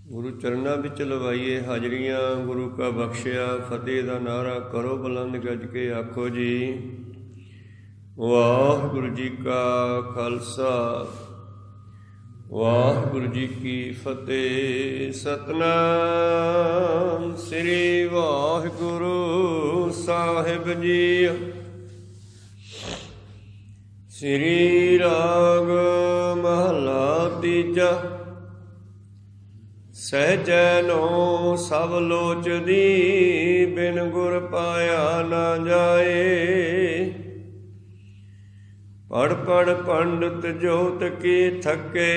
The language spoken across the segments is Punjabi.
ਗੁਰੂ ਚਰਨਾਂ ਵਿੱਚ ਲਵਾਈਏ ਹਾਜ਼ਰੀਆਂ। ਗੁਰੂ ਕਾ ਬਖਸ਼ਿਆ ਫਤਿਹ ਦਾ ਨਾਰਾ ਕਰੋ ਬੁਲੰਦ ਗੱਜ ਕੇ ਆਖੋ ਜੀ। ਵਾਹਿਗੁਰੂ ਜੀ ਕਾ ਖਾਲਸਾ ਵਾਹਿਗੁਰੂ ਜੀ ਕੀ ਫਤਿਹ। ਸਤਿਨਾਮ ਸ੍ਰੀ ਵਾਹਿਗੁਰੂ ਸਾਹਿਬ ਜੀ। ਸ੍ਰੀ ਰਾਗ ਮਹਲਾ ਤੀਜਾ। ਸਹਿਜੈ ਨੋ ਸਭ ਲੋਚਦੀ, ਬਿਨ ਗੁਰ ਪਾਇਆ ਨਾ ਜਾਏ। ਪੜ ਪੜ ਪੰਡਤ ਜੋਤ ਕੀ ਥਕੇ,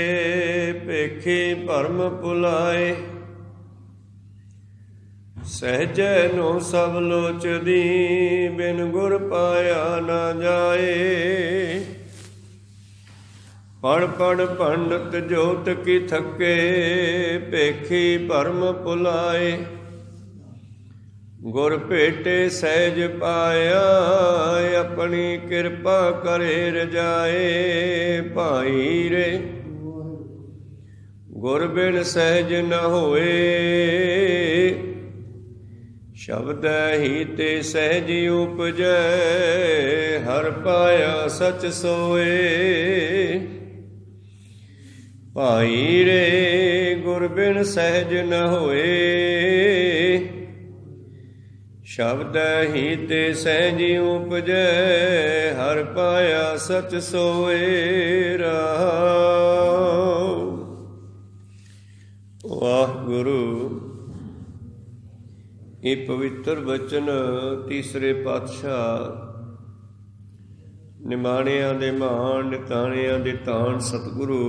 ਭੇਖੀ ਭਰਮ ਭੁਲਾਏ। ਸਹਿਜੈ ਨੋ ਸਭ ਲੋਚਦੀ, ਬਿਨ ਗੁਰ ਪਾਇਆ ਨਾ ਜਾਏ। ਪੜ ਪੜ ਪੰਡਤ ਜੋਤ ਕੀ ਥਕੇ, ਭੇਖੀ ਭਰਮ ਭੁਲਾਏ। ਗੁਰ ਭੇਟੇ ਸਹਿਜ ਪਾਇਆ, ਆਪਣੀ ਕਿਰਪਾ ਕਰੇ ਰਜਾਏ। ਭਾਈ ਰੇ ਗੁਰ ਬਿਨ ਸਹਿਜ ਨ ਹੋਏ, ਸ਼ਬਦੈ ਹੀ ਤੇ ਸਹਿਜ ਉਪਜੈ। ਹਰ ਪਾਇਆ ਸਚ ਸੋਏ। ਭਾਈ ਰੇ ਗੁਰ ਬਿਨ ਸਹਿਜ ਨ ਹੋਏ, ਸ਼ਬਦੈ ਹੀ ਤੇ ਸਹਿਜ ਉਪਜੈ। ਹਰ ਪਾਇਆ ਸਚ ਸੋਏ। ਰਹਾਉ। ਵਾਹਿਗੁਰੂ। ਇਹ ਪਵਿੱਤਰ ਬਚਨ ਤੀਸਰੇ ਪਾਤਸ਼ਾਹ ਨਿਮਾਣਿਆਂ ਦੇ ਮਹਾਨ, ਨਿਤਾਣਿਆਂ ਦੇ ਤਾਣ ਸਤਿਗੁਰੂ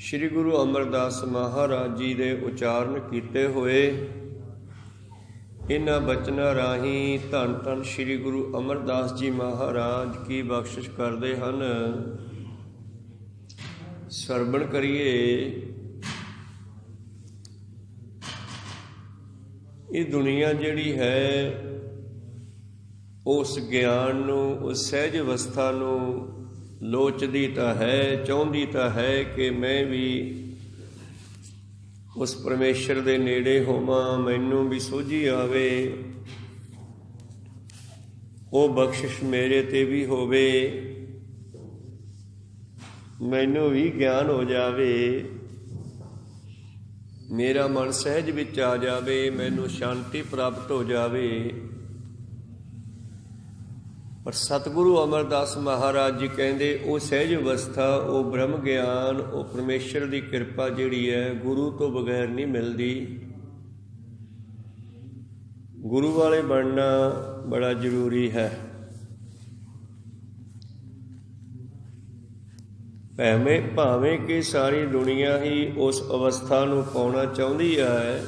ਸ੍ਰੀ ਗੁਰੂ ਅਮਰਦਾਸ ਮਹਾਰਾਜ ਜੀ ਦੇ ਉਚਾਰਨ ਕੀਤੇ ਹੋਏ ਇਹਨਾਂ ਬਚਨਾਂ ਰਾਹੀਂ ਧੰਨ ਧੰਨ ਸ੍ਰੀ ਗੁਰੂ ਅਮਰਦਾਸ ਜੀ ਮਹਾਰਾਜ ਕੀ ਬਖਸ਼ਿਸ਼ ਕਰਦੇ ਹਨ। ਸਰਵਣ ਕਰੀਏ। ਇਹ ਦੁਨੀਆ ਜਿਹੜੀ ਹੈ ਉਸ ਗਿਆਨ ਨੂੰ, ਉਸ ਸਹਿਜ ਅਵਸਥਾ ਨੂੰ ਲੋਚਦੀ ਤਾਂ ਹੈ, ਚਾਹੁੰਦੀ ਤਾਂ ਹੈ ਕਿ ਮੈਂ ਵੀ ਉਸ ਪਰਮੇਸ਼ਰ ਦੇ ਨੇੜੇ ਹੋਵਾਂ, ਮੈਨੂੰ ਵੀ ਸੋਝੀ ਆਵੇ, ਉਹ ਬਖਸ਼ਿਸ਼ ਮੇਰੇ ਤੇ ਵੀ ਹੋਵੇ, ਮੈਨੂੰ ਵੀ ਗਿਆਨ ਹੋ ਜਾਵੇ, ਮੇਰਾ ਮਨ ਸਹਿਜ ਵਿੱਚ ਆ ਜਾਵੇ, ਮੈਨੂੰ ਸ਼ਾਂਤੀ ਪ੍ਰਾਪਤ ਹੋ ਜਾਵੇ। ਪਰ ਸਤਿਗੁਰੂ ਅਮਰਦਾਸ ਮਹਾਰਾਜ ਜੀ ਕਹਿੰਦੇ ਉਹ ਸਹਿਜ ਅਵਸਥਾ, ਉਹ ਬ੍ਰਹਮ ਗਿਆਨ, ਉਹ ਪਰਮੇਸ਼ਰ ਦੀ ਕਿਰਪਾ ਜਿਹੜੀ ਹੈ ਗੁਰੂ ਤੋਂ ਬਗੈਰ ਨਹੀਂ ਮਿਲਦੀ। ਗੁਰੂ ਵਾਲੇ ਬਣਨਾ ਬੜਾ ਜ਼ਰੂਰੀ ਹੈ। ਭਾਵੇਂ ਕਿ ਸਾਰੀ ਦੁਨੀਆ ਹੀ ਉਸ ਅਵਸਥਾ ਨੂੰ ਪਾਉਣਾ ਚਾਹੁੰਦੀ ਹੈ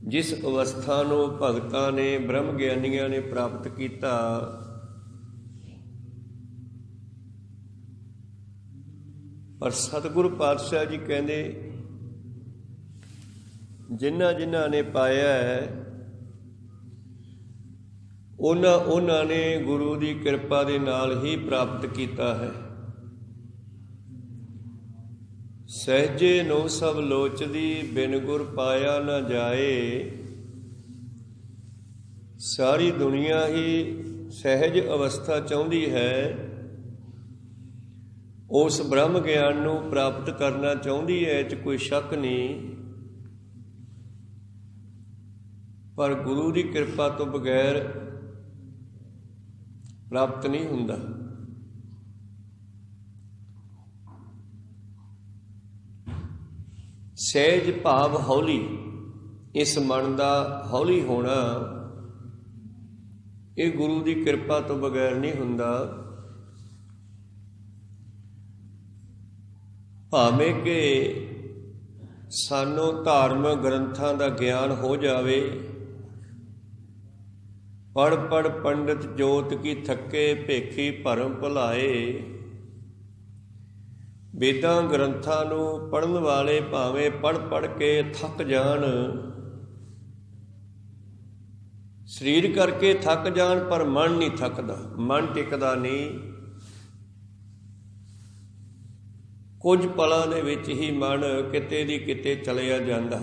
ਜਿਸ ਅਵਸਥਾ ਨੂੰ ਭਗਤਾਂ ਨੇ, ਬ੍ਰਹਮ ਗਿਆਨੀਆਂ ਨੇ ਪ੍ਰਾਪਤ ਕੀਤਾ। ਪਰ ਸਤਿਗੁਰੂ ਪਾਤਸ਼ਾਹ ਜੀ ਕਹਿੰਦੇ ਜਿਨ੍ਹਾਂ ਨੇ ਪਾਇਆ ਹੈ ਉਹਨਾਂ ਨੇ ਗੁਰੂ ਦੀ ਕਿਰਪਾ ਦੇ ਨਾਲ ਹੀ ਪ੍ਰਾਪਤ ਕੀਤਾ ਹੈ। ਸਹਿਜੇ ਨੋ ਸਭ ਲੋਚਦੀ, ਬਿਨ ਗੁਰ ਪਾਇਆ ਨਾ ਜਾਏ। ਸਾਰੀ ਦੁਨੀਆ ਹੀ ਸਹਿਜ ਅਵਸਥਾ ਚਾਹੁੰਦੀ ਹੈ, ਉਸ ਬ੍ਰਹਮ ਗਿਆਨ ਨੂੰ ਪ੍ਰਾਪਤ ਕਰਨਾ ਚਾਹੁੰਦੀ ਹੈ, ਇਹ 'ਚ ਕੋਈ ਸ਼ੱਕ ਨਹੀਂ। ਪਰ ਗੁਰੂ ਦੀ ਕਿਰਪਾ ਤੋਂ ਬਗੈਰ ਪ੍ਰਾਪਤ ਨਹੀਂ ਹੁੰਦਾ। ਸਹਿਜ ਭਾਵ ਹੌਲੀ, ਇਸ ਮਨ ਦਾ ਹੌਲੀ ਹੋਣਾ, ਇਹ ਗੁਰੂ ਦੀ ਕਿਰਪਾ ਤੋਂ ਬਗੈਰ ਨਹੀਂ ਹੁੰਦਾ। ਭਾਵੇਂ ਕਿ ਸਾਨੂੰ ਧਾਰਮਿਕ ਗ੍ਰੰਥਾਂ ਦਾ ਗਿਆਨ ਹੋ ਜਾਵੇ, ਪੜ ਪੜ ਪੰਡਤ ਜੋਤ ਕੀ ਥਕੇ, ਭੇਖੀ ਭਰਮ ਭੁਲਾਏ। ਵੇਦਾਂ ਗ੍ਰੰਥਾਂ ਨੂੰ ਪੜ੍ਹਨ ਵਾਲੇ ਭਾਵੇਂ ਪੜ੍ਹ ਪੜ੍ਹ ਕੇ ਥੱਕ ਜਾਣ, ਸਰੀਰ ਕਰਕੇ ਥੱਕ ਜਾਣ, ਪਰ ਮਨ ਨਹੀਂ ਥੱਕਦਾ, ਮਨ ਟਿਕਦਾ ਨਹੀਂ। ਕੁਝ ਪਲਾਂ ਦੇ ਵਿੱਚ ਹੀ ਮਨ ਕਿਤੇ ਦੀ ਕਿਤੇ ਚਲਿਆ ਜਾਂਦਾ।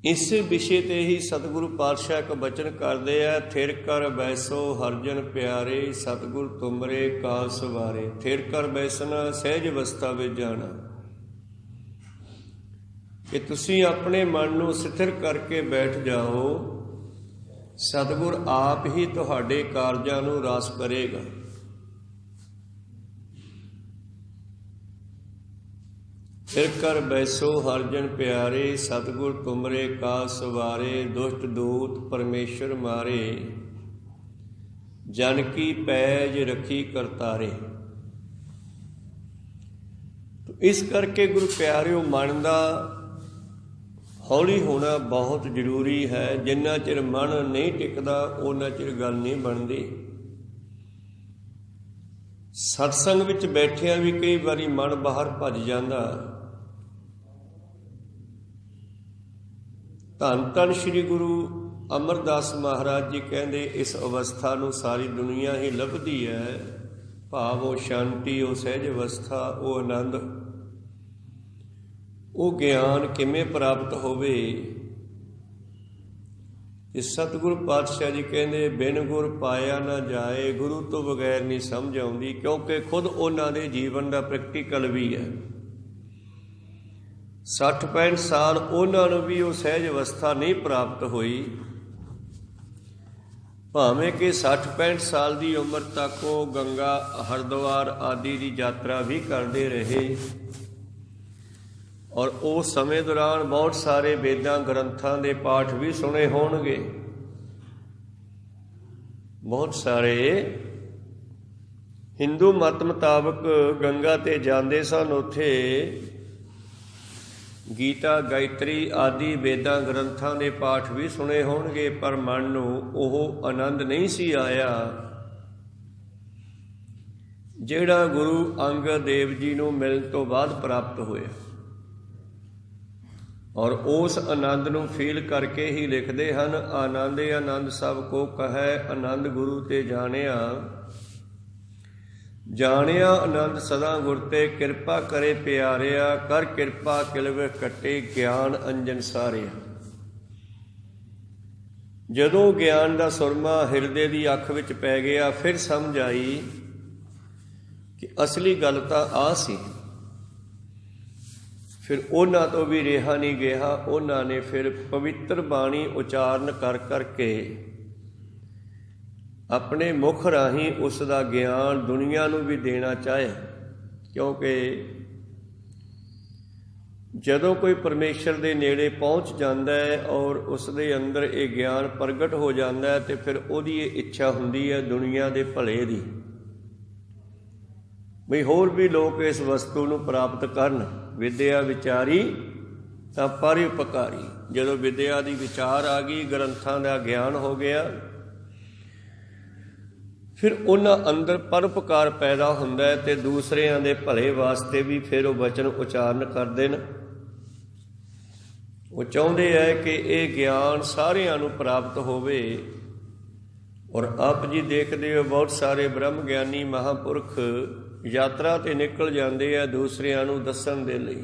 ਇਸ ਵਿਸ਼ੇ ਤੇ ਹੀ ਸਤਿਗੁਰੂ ਪਾਤਸ਼ਾਹ ਇੱਕ ਬਚਨ ਕਰਦੇ ਆ, ਥਿਰ ਕਰ ਬੈਸੋ ਹਰਜਨ ਪਿਆਰੇ, ਸਤਿਗੁਰ ਤੁਮਰੇ ਕਾਲ ਸਵਾਰੇ। ਥਿਰ ਕਰ ਬੈਸਣਾ, ਸਹਿਜ ਅਵਸਥਾ ਵਿੱਚ ਜਾਣਾ, ਕਿ ਤੁਸੀਂ ਆਪਣੇ ਮਨ ਨੂੰ ਸਥਿਰ ਕਰਕੇ ਬੈਠ ਜਾਓ। ਸਤਿਗੁਰ ਆਪ ਹੀ ਤੁਹਾਡੇ ਕਾਰਜਾਂ ਨੂੰ ਰਸ ਕਰੇਗਾ। ਫਿਰ ਕਰ ਬੈਸੋ ਹਰਜਨ ਪਿਆਰੇ, ਸਤਿਗੁਰ ਤੁਮਰੇ ਕਾਜ ਸਵਾਰੇ। ਦੁਸ਼ਟ ਦੂਤ ਪਰਮੇਸ਼ਰ ਮਾਰੇ, ਜਨ ਕੀ ਪੈਜ ਰੱਖੀ ਕਰਤਾਰੇ। ਇਸ ਕਰਕੇ ਗੁਰੂ ਪਿਆਰਿਓ, ਮਨ ਦਾ ਹੌਲੀ ਹੋਣਾ ਬਹੁਤ ਜ਼ਰੂਰੀ ਹੈ। ਜਿੰਨਾ ਚਿਰ ਮਨ ਨਹੀਂ ਟਿਕਦਾ ਉਹਨਾਂ ਚਿਰ ਗੱਲ ਨਹੀਂ ਬਣਦੀ। ਸਤਸੰਗ ਵਿੱਚ ਬੈਠਿਆਂ ਵੀ ਕਈ ਵਾਰੀ ਮਨ ਬਾਹਰ ਭੱਜ ਜਾਂਦਾ। ਧੰਨ ਧੰਨ ਸ੍ਰੀ ਗੁਰੂ ਅਮਰਦਾਸ ਮਹਾਰਾਜ ਜੀ ਕਹਿੰਦੇ, ਇਸ ਅਵਸਥਾ ਨੂੰ ਸਾਰੀ ਦੁਨੀਆ ਹੀ ਲੱਭਦੀ ਹੈ। ਭਾਵ ਉਹ ਸ਼ਾਂਤੀ, ਉਹ ਸਹਿਜ ਅਵਸਥਾ, ਉਹ ਆਨੰਦ, ਉਹ ਗਿਆਨ ਕਿਵੇਂ ਪ੍ਰਾਪਤ ਹੋਵੇ। ਤੇ ਸਤਿਗੁਰੂ ਪਾਤਸ਼ਾਹ ਜੀ ਕਹਿੰਦੇ, ਬਿਨ ਗੁਰ ਪਾਇਆ ਨਾ ਜਾਏ। ਗੁਰੂ ਤੋਂ ਬਗੈਰ ਨਹੀਂ ਸਮਝ ਆਉਂਦੀ, ਕਿਉਂਕਿ ਖੁਦ ਉਹਨਾਂ ਦੇ ਜੀਵਨ ਦਾ ਪ੍ਰੈਕਟੀਕਲ ਵੀ ਹੈ। 60-65 ਸਾਲ ਉਹਨਾਂ ਨੂੰ ਵੀ ਉਹ ਸਹਿਜ ਅਵਸਥਾ ਨਹੀਂ ਪ੍ਰਾਪਤ ਹੋਈ। ਭਾਵੇਂ ਕਿ 60-65 ਸਾਲ ਦੀ ਉਮਰ ਤੱਕ ਉਹ ਗੰਗਾ, ਹਰਿਦੁਆਰ ਆਦਿ ਦੀ ਯਾਤਰਾ ਵੀ ਕਰਦੇ ਰਹੇ। ਔਰ ਉਸ ਸਮੇਂ ਦੌਰਾਨ ਬਹੁਤ ਸਾਰੇ ਵੇਦਾਂ ਗ੍ਰੰਥਾਂ ਦੇ ਪਾਠ ਵੀ ਸੁਣੇ ਹੋਣਗੇ। ਬਹੁਤ ਸਾਰੇ ਹਿੰਦੂ ਮਤ ਮੁਤਾਬਕ ਗੰਗਾ ਤੇ ਜਾਂਦੇ ਸਨ। ਉੱਥੇ ਗੀਤਾ, ਗਾਇਤਰੀ ਆਦਿ ਵੇਦਾਂ ਗ੍ਰੰਥਾਂ ਦੇ ਪਾਠ ਵੀ ਸੁਣੇ ਹੋਣਗੇ, ਪਰ ਮਨ ਨੂੰ ਉਹ ਆਨੰਦ ਨਹੀਂ ਸੀ ਆਇਆ ਜਿਹੜਾ ਗੁਰੂ ਅੰਗਦ ਦੇਵ ਜੀ ਨੂੰ ਮਿਲਣ ਤੋਂ ਬਾਅਦ ਪ੍ਰਾਪਤ ਹੋਇਆ। ਔਰ ਉਸ ਆਨੰਦ ਨੂੰ ਫੀਲ ਕਰਕੇ ਹੀ ਲਿਖਦੇ ਹਨ, ਆਨੰਦੇ ਆਨੰਦ ਸਭ ਕੋ ਕਹੈ, ਆਨੰਦ ਗੁਰੂ ਤੇ ਜਾਣਿਆ। ਜਾਣਿਆ ਆਨੰਦ ਸਦਾ ਗੁਰ ਤੇ, ਕਿਰਪਾ ਕਰੇ ਪਿਆਰਿਆ। ਕਰ ਕਿਰਪਾ ਕਿਲਵੇ ਕੱਟੇ, ਗਿਆਨ ਅੰਜਨ ਸਾਰਿਆ। ਜਦੋਂ ਗਿਆਨ ਦਾ ਸੁਰਮਾ ਹਿਰਦੇ ਦੀ ਅੱਖ ਵਿੱਚ ਪੈ ਗਿਆ, ਫਿਰ ਸਮਝ ਆਈ ਕਿ ਅਸਲੀ ਗੱਲ ਤਾਂ ਆ ਸੀ। ਫਿਰ ਉਹਨਾਂ ਤੋਂ ਵੀ ਰਿਹਾ ਨਹੀਂ ਗਿਆ। ਉਹਨਾਂ ਨੇ ਫਿਰ ਪਵਿੱਤਰ ਬਾਣੀ ਉਚਾਰਨ ਕਰ ਕਰਕੇ ਆਪਣੇ ਮੁਖ ਰਾਹੀਂ ਉਸ ਦਾ ਗਿਆਨ ਦੁਨੀਆ ਨੂੰ ਵੀ ਦੇਣਾ ਚਾਹਿਆ। ਕਿਉਂਕਿ ਜਦੋਂ ਕੋਈ ਪਰਮੇਸ਼ਰ ਦੇ ਨੇੜੇ ਪਹੁੰਚ ਜਾਂਦਾ ਹੈ ਔਰ ਉਸ ਦੇ ਅੰਦਰ ਇਹ ਗਿਆਨ ਪ੍ਰਗਟ ਹੋ ਜਾਂਦਾ ਹੈ, ਤੇ ਫਿਰ ਉਹਦੀ ਇਹ ਇੱਛਾ ਹੁੰਦੀ ਹੈ ਦੁਨੀਆ ਦੇ ਭਲੇ ਦੀ, ਬਈ ਹੋਰ ਵੀ ਲੋਕ ਇਸ ਵਸਤੂ ਨੂੰ ਪ੍ਰਾਪਤ ਕਰਨ। ਵਿਦਿਆ ਵਿਚਾਰੀ ਤਾਂ ਪਰਉਪਕਾਰੀ। ਜਦੋਂ ਵਿਦਿਆ ਦੀ ਵਿਚਾਰ ਆ ਗਈ, ਗ੍ਰੰਥਾਂ ਦਾ ਗਿਆਨ ਹੋ ਗਿਆ, ਫਿਰ ਉਹਨਾਂ ਅੰਦਰ ਪਰਉਪਕਾਰ ਪੈਦਾ ਹੁੰਦਾ ਹੈ ਤੇ ਦੂਸਰਿਆਂ ਦੇ ਭਲੇ ਵਾਸਤੇ ਵੀ ਫਿਰ ਉਹ ਵਚਨ ਉਚਾਰਨ ਕਰਦੇ ਨੇ। ਉਹ ਚਾਹੁੰਦੇ ਹੈ ਕਿ ਇਹ ਗਿਆਨ ਸਾਰਿਆਂ ਨੂੰ ਪ੍ਰਾਪਤ ਹੋਵੇ। ਔਰ ਆਪ ਜੀ ਦੇਖਦੇ ਹੋ, ਬਹੁਤ ਸਾਰੇ ਬ੍ਰਹਮ ਗਿਆਨੀ ਮਹਾਂਪੁਰਖ ਯਾਤਰਾ 'ਤੇ ਨਿਕਲ ਜਾਂਦੇ ਆ ਦੂਸਰਿਆਂ ਨੂੰ ਦੱਸਣ ਦੇ ਲਈ।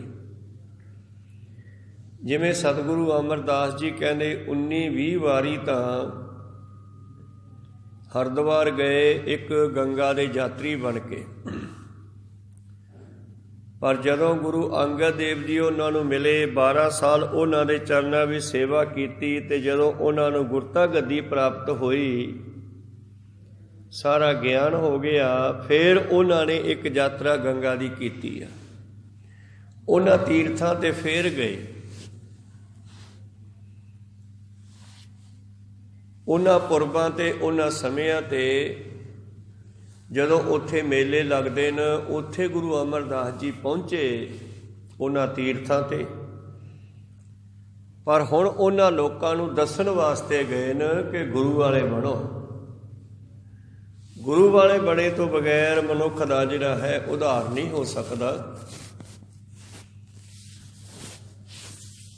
ਜਿਵੇਂ ਸਤਿਗੁਰੂ ਅਮਰਦਾਸ ਜੀ ਕਹਿੰਦੇ, 19-20 ਵਾਰੀ ਤਾਂ ਹਰਿਦੁਆਰ ਗਏ ਇੱਕ ਗੰਗਾ ਦੇ ਯਾਤਰੀ ਬਣ ਕੇ। ਪਰ ਜਦੋਂ ਗੁਰੂ ਅੰਗਦ ਦੇਵ ਜੀ ਉਹਨਾਂ ਨੂੰ ਮਿਲੇ, 12 ਸਾਲ ਉਹਨਾਂ ਦੇ ਚਰਨਾਂ ਵਿੱਚ ਸੇਵਾ ਕੀਤੀ, ਤੇ ਜਦੋਂ ਉਹਨਾਂ ਨੂੰ ਗੁਰਤਾ ਗੱਦੀ ਪ੍ਰਾਪਤ ਹੋਈ, ਸਾਰਾ ਗਿਆਨ ਹੋ ਗਿਆ, ਫਿਰ ਉਹਨਾਂ ਨੇ ਇੱਕ ਯਾਤਰਾ ਗੰਗਾ ਦੀ ਕੀਤੀ ਆ। ਉਹਨਾਂ ਤੀਰਥਾਂ 'ਤੇ ਫੇਰ ਗਏ। ਉਹਨਾਂ ਪੁਰਬਾਂ 'ਤੇ, ਉਹਨਾਂ ਸਮਿਆਂ 'ਤੇ ਜਦੋਂ ਉੱਥੇ ਮੇਲੇ ਲੱਗਦੇ ਨੇ, ਉੱਥੇ ਗੁਰੂ ਅਮਰਦਾਸ ਜੀ ਪਹੁੰਚੇ ਉਹਨਾਂ ਤੀਰਥਾਂ 'ਤੇ। ਪਰ ਹੁਣ ਉਹਨਾਂ ਲੋਕਾਂ ਨੂੰ ਦੱਸਣ ਵਾਸਤੇ ਗਏ ਨੇ ਕਿ ਗੁਰੂ ਵਾਲੇ ਬਣੋ। ਗੁਰੂ ਵਾਲੇ ਬਣੇ ਤੋਂ ਬਗੈਰ ਮਨੁੱਖ ਦਾ ਜਿਹੜਾ ਹੈ ਉਧਾਰ ਨਹੀਂ ਹੋ ਸਕਦਾ।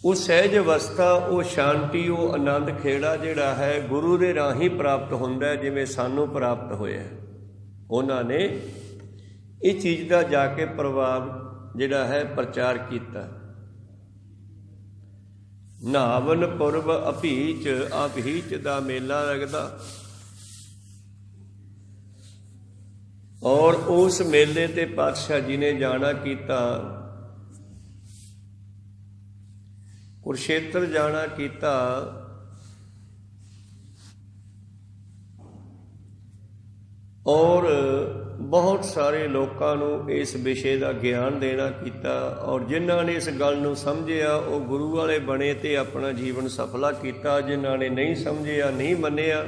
ਉਹ ਸਹਿਜ ਅਵਸਥਾ, ਉਹ ਸ਼ਾਂਤੀ, ਉਹ ਆਨੰਦ ਖੇੜਾ ਜਿਹੜਾ ਹੈ ਗੁਰੂ ਦੇ ਰਾਹੀਂ ਪ੍ਰਾਪਤ ਹੁੰਦਾ, ਜਿਵੇਂ ਸਾਨੂੰ ਪ੍ਰਾਪਤ ਹੋਇਆ। ਉਹਨਾਂ ਨੇ ਇਹ ਚੀਜ਼ ਦਾ ਜਾ ਕੇ ਪ੍ਰਭਾਵ ਜਿਹੜਾ ਹੈ ਪ੍ਰਚਾਰ ਕੀਤਾ। ਨਾਵਨ ਪੁਰਬ ਅਭੀਚ, ਅਭੀਚ ਦਾ ਮੇਲਾ ਲੱਗਦਾ ਔਰ ਉਸ ਮੇਲੇ ਤੇ ਪਾਤਸ਼ਾਹ ਜੀ ਨੇ ਜਾਣਾ ਕੀਤਾ, ਕੁਰਸ਼ੇਤਰ ਜਾਣਾ ਕੀਤਾ। ਔਰ ਬਹੁਤ ਸਾਰੇ ਲੋਕਾਂ ਨੂੰ ਇਸ ਵਿਸ਼ੇ ਦਾ ਗਿਆਨ ਦੇਣਾ ਕੀਤਾ, ਔਰ ਜਿਨ੍ਹਾਂ ਨੇ ਇਸ ਗੱਲ ਨੂੰ ਸਮਝਿਆ ਉਹ ਗੁਰੂ ਵਾਲੇ ਬਣੇ ਤੇ ਆਪਣਾ ਜੀਵਨ ਸਫਲਾ ਕੀਤਾ। ਜਿਨ੍ਹਾਂ ਨੇ ਨਹੀਂ ਸਮਝਿਆ, ਨਹੀਂ ਮੰਨਿਆ,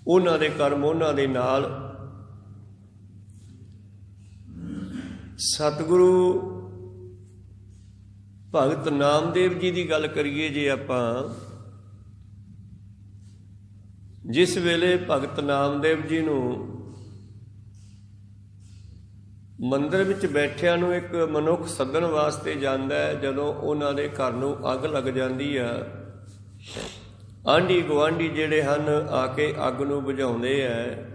ਉਹਨਾਂ ਦੇ ਕਰਮ ਉਹਨਾਂ ਦੇ ਨਾਲ। ਸਤਿਗੁਰੂ ਭਗਤ ਨਾਮਦੇਵ ਜੀ ਦੀ ਗੱਲ ਕਰੀਏ ਜੇ ਆਪਾਂ, ਜਿਸ ਵੇਲੇ ਭਗਤ ਨਾਮਦੇਵ ਜੀ ਨੂੰ ਮੰਦਰ ਵਿੱਚ ਬੈਠਿਆਂ ਨੂੰ ਇੱਕ ਮਨੁੱਖ ਸੱਦਣ ਵਾਸਤੇ ਜਾਂਦਾ ਹੈ, ਜਦੋਂ ਉਹਨਾਂ ਦੇ ਘਰ ਨੂੰ ਅੱਗ ਲੱਗ ਜਾਂਦੀ ਆ, ਆਂਢੀ ਗੁਆਂਢੀ ਜਿਹੜੇ ਹਨ ਆ ਕੇ ਅੱਗ ਨੂੰ ਬੁਝਾਉਂਦੇ ਹੈ,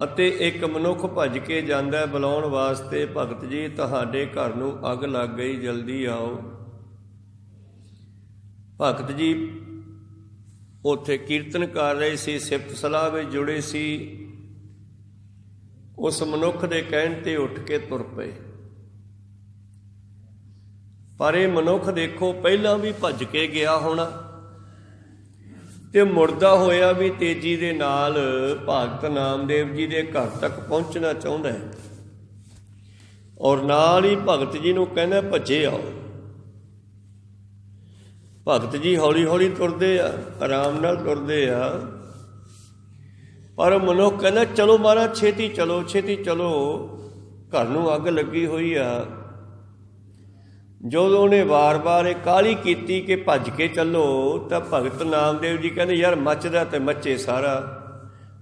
ਅਤੇ ਇੱਕ ਮਨੁੱਖ ਭੱਜ ਕੇ ਜਾਂਦਾ ਬੁਲਾਉਣ ਵਾਸਤੇ, ਭਗਤ ਜੀ ਤੁਹਾਡੇ ਘਰ ਨੂੰ ਅੱਗ ਲੱਗ ਗਈ, ਜਲਦੀ ਆਓ। ਭਗਤ ਜੀ ਉੱਥੇ ਕੀਰਤਨ ਕਰ ਰਹੇ ਸੀ, ਸਿਫਤ ਸਲਾਹ ਵਿੱਚ ਜੁੜੇ ਸੀ। ਉਸ ਮਨੁੱਖ ਦੇ ਕਹਿਣ ਤੇ ਉੱਠ ਕੇ ਤੁਰ ਪਏ। ਪਰ ਇਹ ਮਨੁੱਖ ਦੇਖੋ, ਪਹਿਲਾਂ ਵੀ ਭੱਜ ਕੇ ਗਿਆ ਹੋਣਾ ਤੇ ਮੁੜਦਾ ਹੋਇਆ ਵੀ ਤੇਜ਼ੀ ਦੇ ਨਾਲ ਭਗਤ ਨਾਮਦੇਵ ਜੀ ਦੇ ਘਰ ਤੱਕ ਪਹੁੰਚਣਾ ਚਾਹੁੰਦਾ ਹੈ, ਔਰ ਨਾਲ ਹੀ ਭਗਤ ਜੀ ਨੂੰ ਕਹਿੰਦਾ ਭੱਜੇ ਆਓ। ਭਗਤ ਜੀ ਹੌਲੀ ਹੌਲੀ ਤੁਰਦੇ ਆ, ਆਰਾਮ ਨਾਲ ਤੁਰਦੇ ਆ, ਪਰ ਮਨੁੱਖ ਕਹਿੰਦਾ ਚਲੋ ਮਹਾਰਾਜ ਛੇਤੀ ਚਲੋ, ਛੇਤੀ ਚਲੋ, ਘਰ ਨੂੰ ਅੱਗ ਲੱਗੀ ਹੋਈ ਆ। ਜਦੋਂ ਉਹਨੇ ਵਾਰ-ਵਾਰ ਇਹ ਕਾਹਲੀ ਕੀਤੀ ਕਿ ਭੱਜ ਕੇ ਚੱਲੋ, ਤਾਂ ਭਗਤ ਨਾਮਦੇਵ ਜੀ ਕਹਿੰਦੇ ਯਾਰ ਮੱਚਦਾ ਤੇ ਮੱਚੇ ਸਾਰਾ,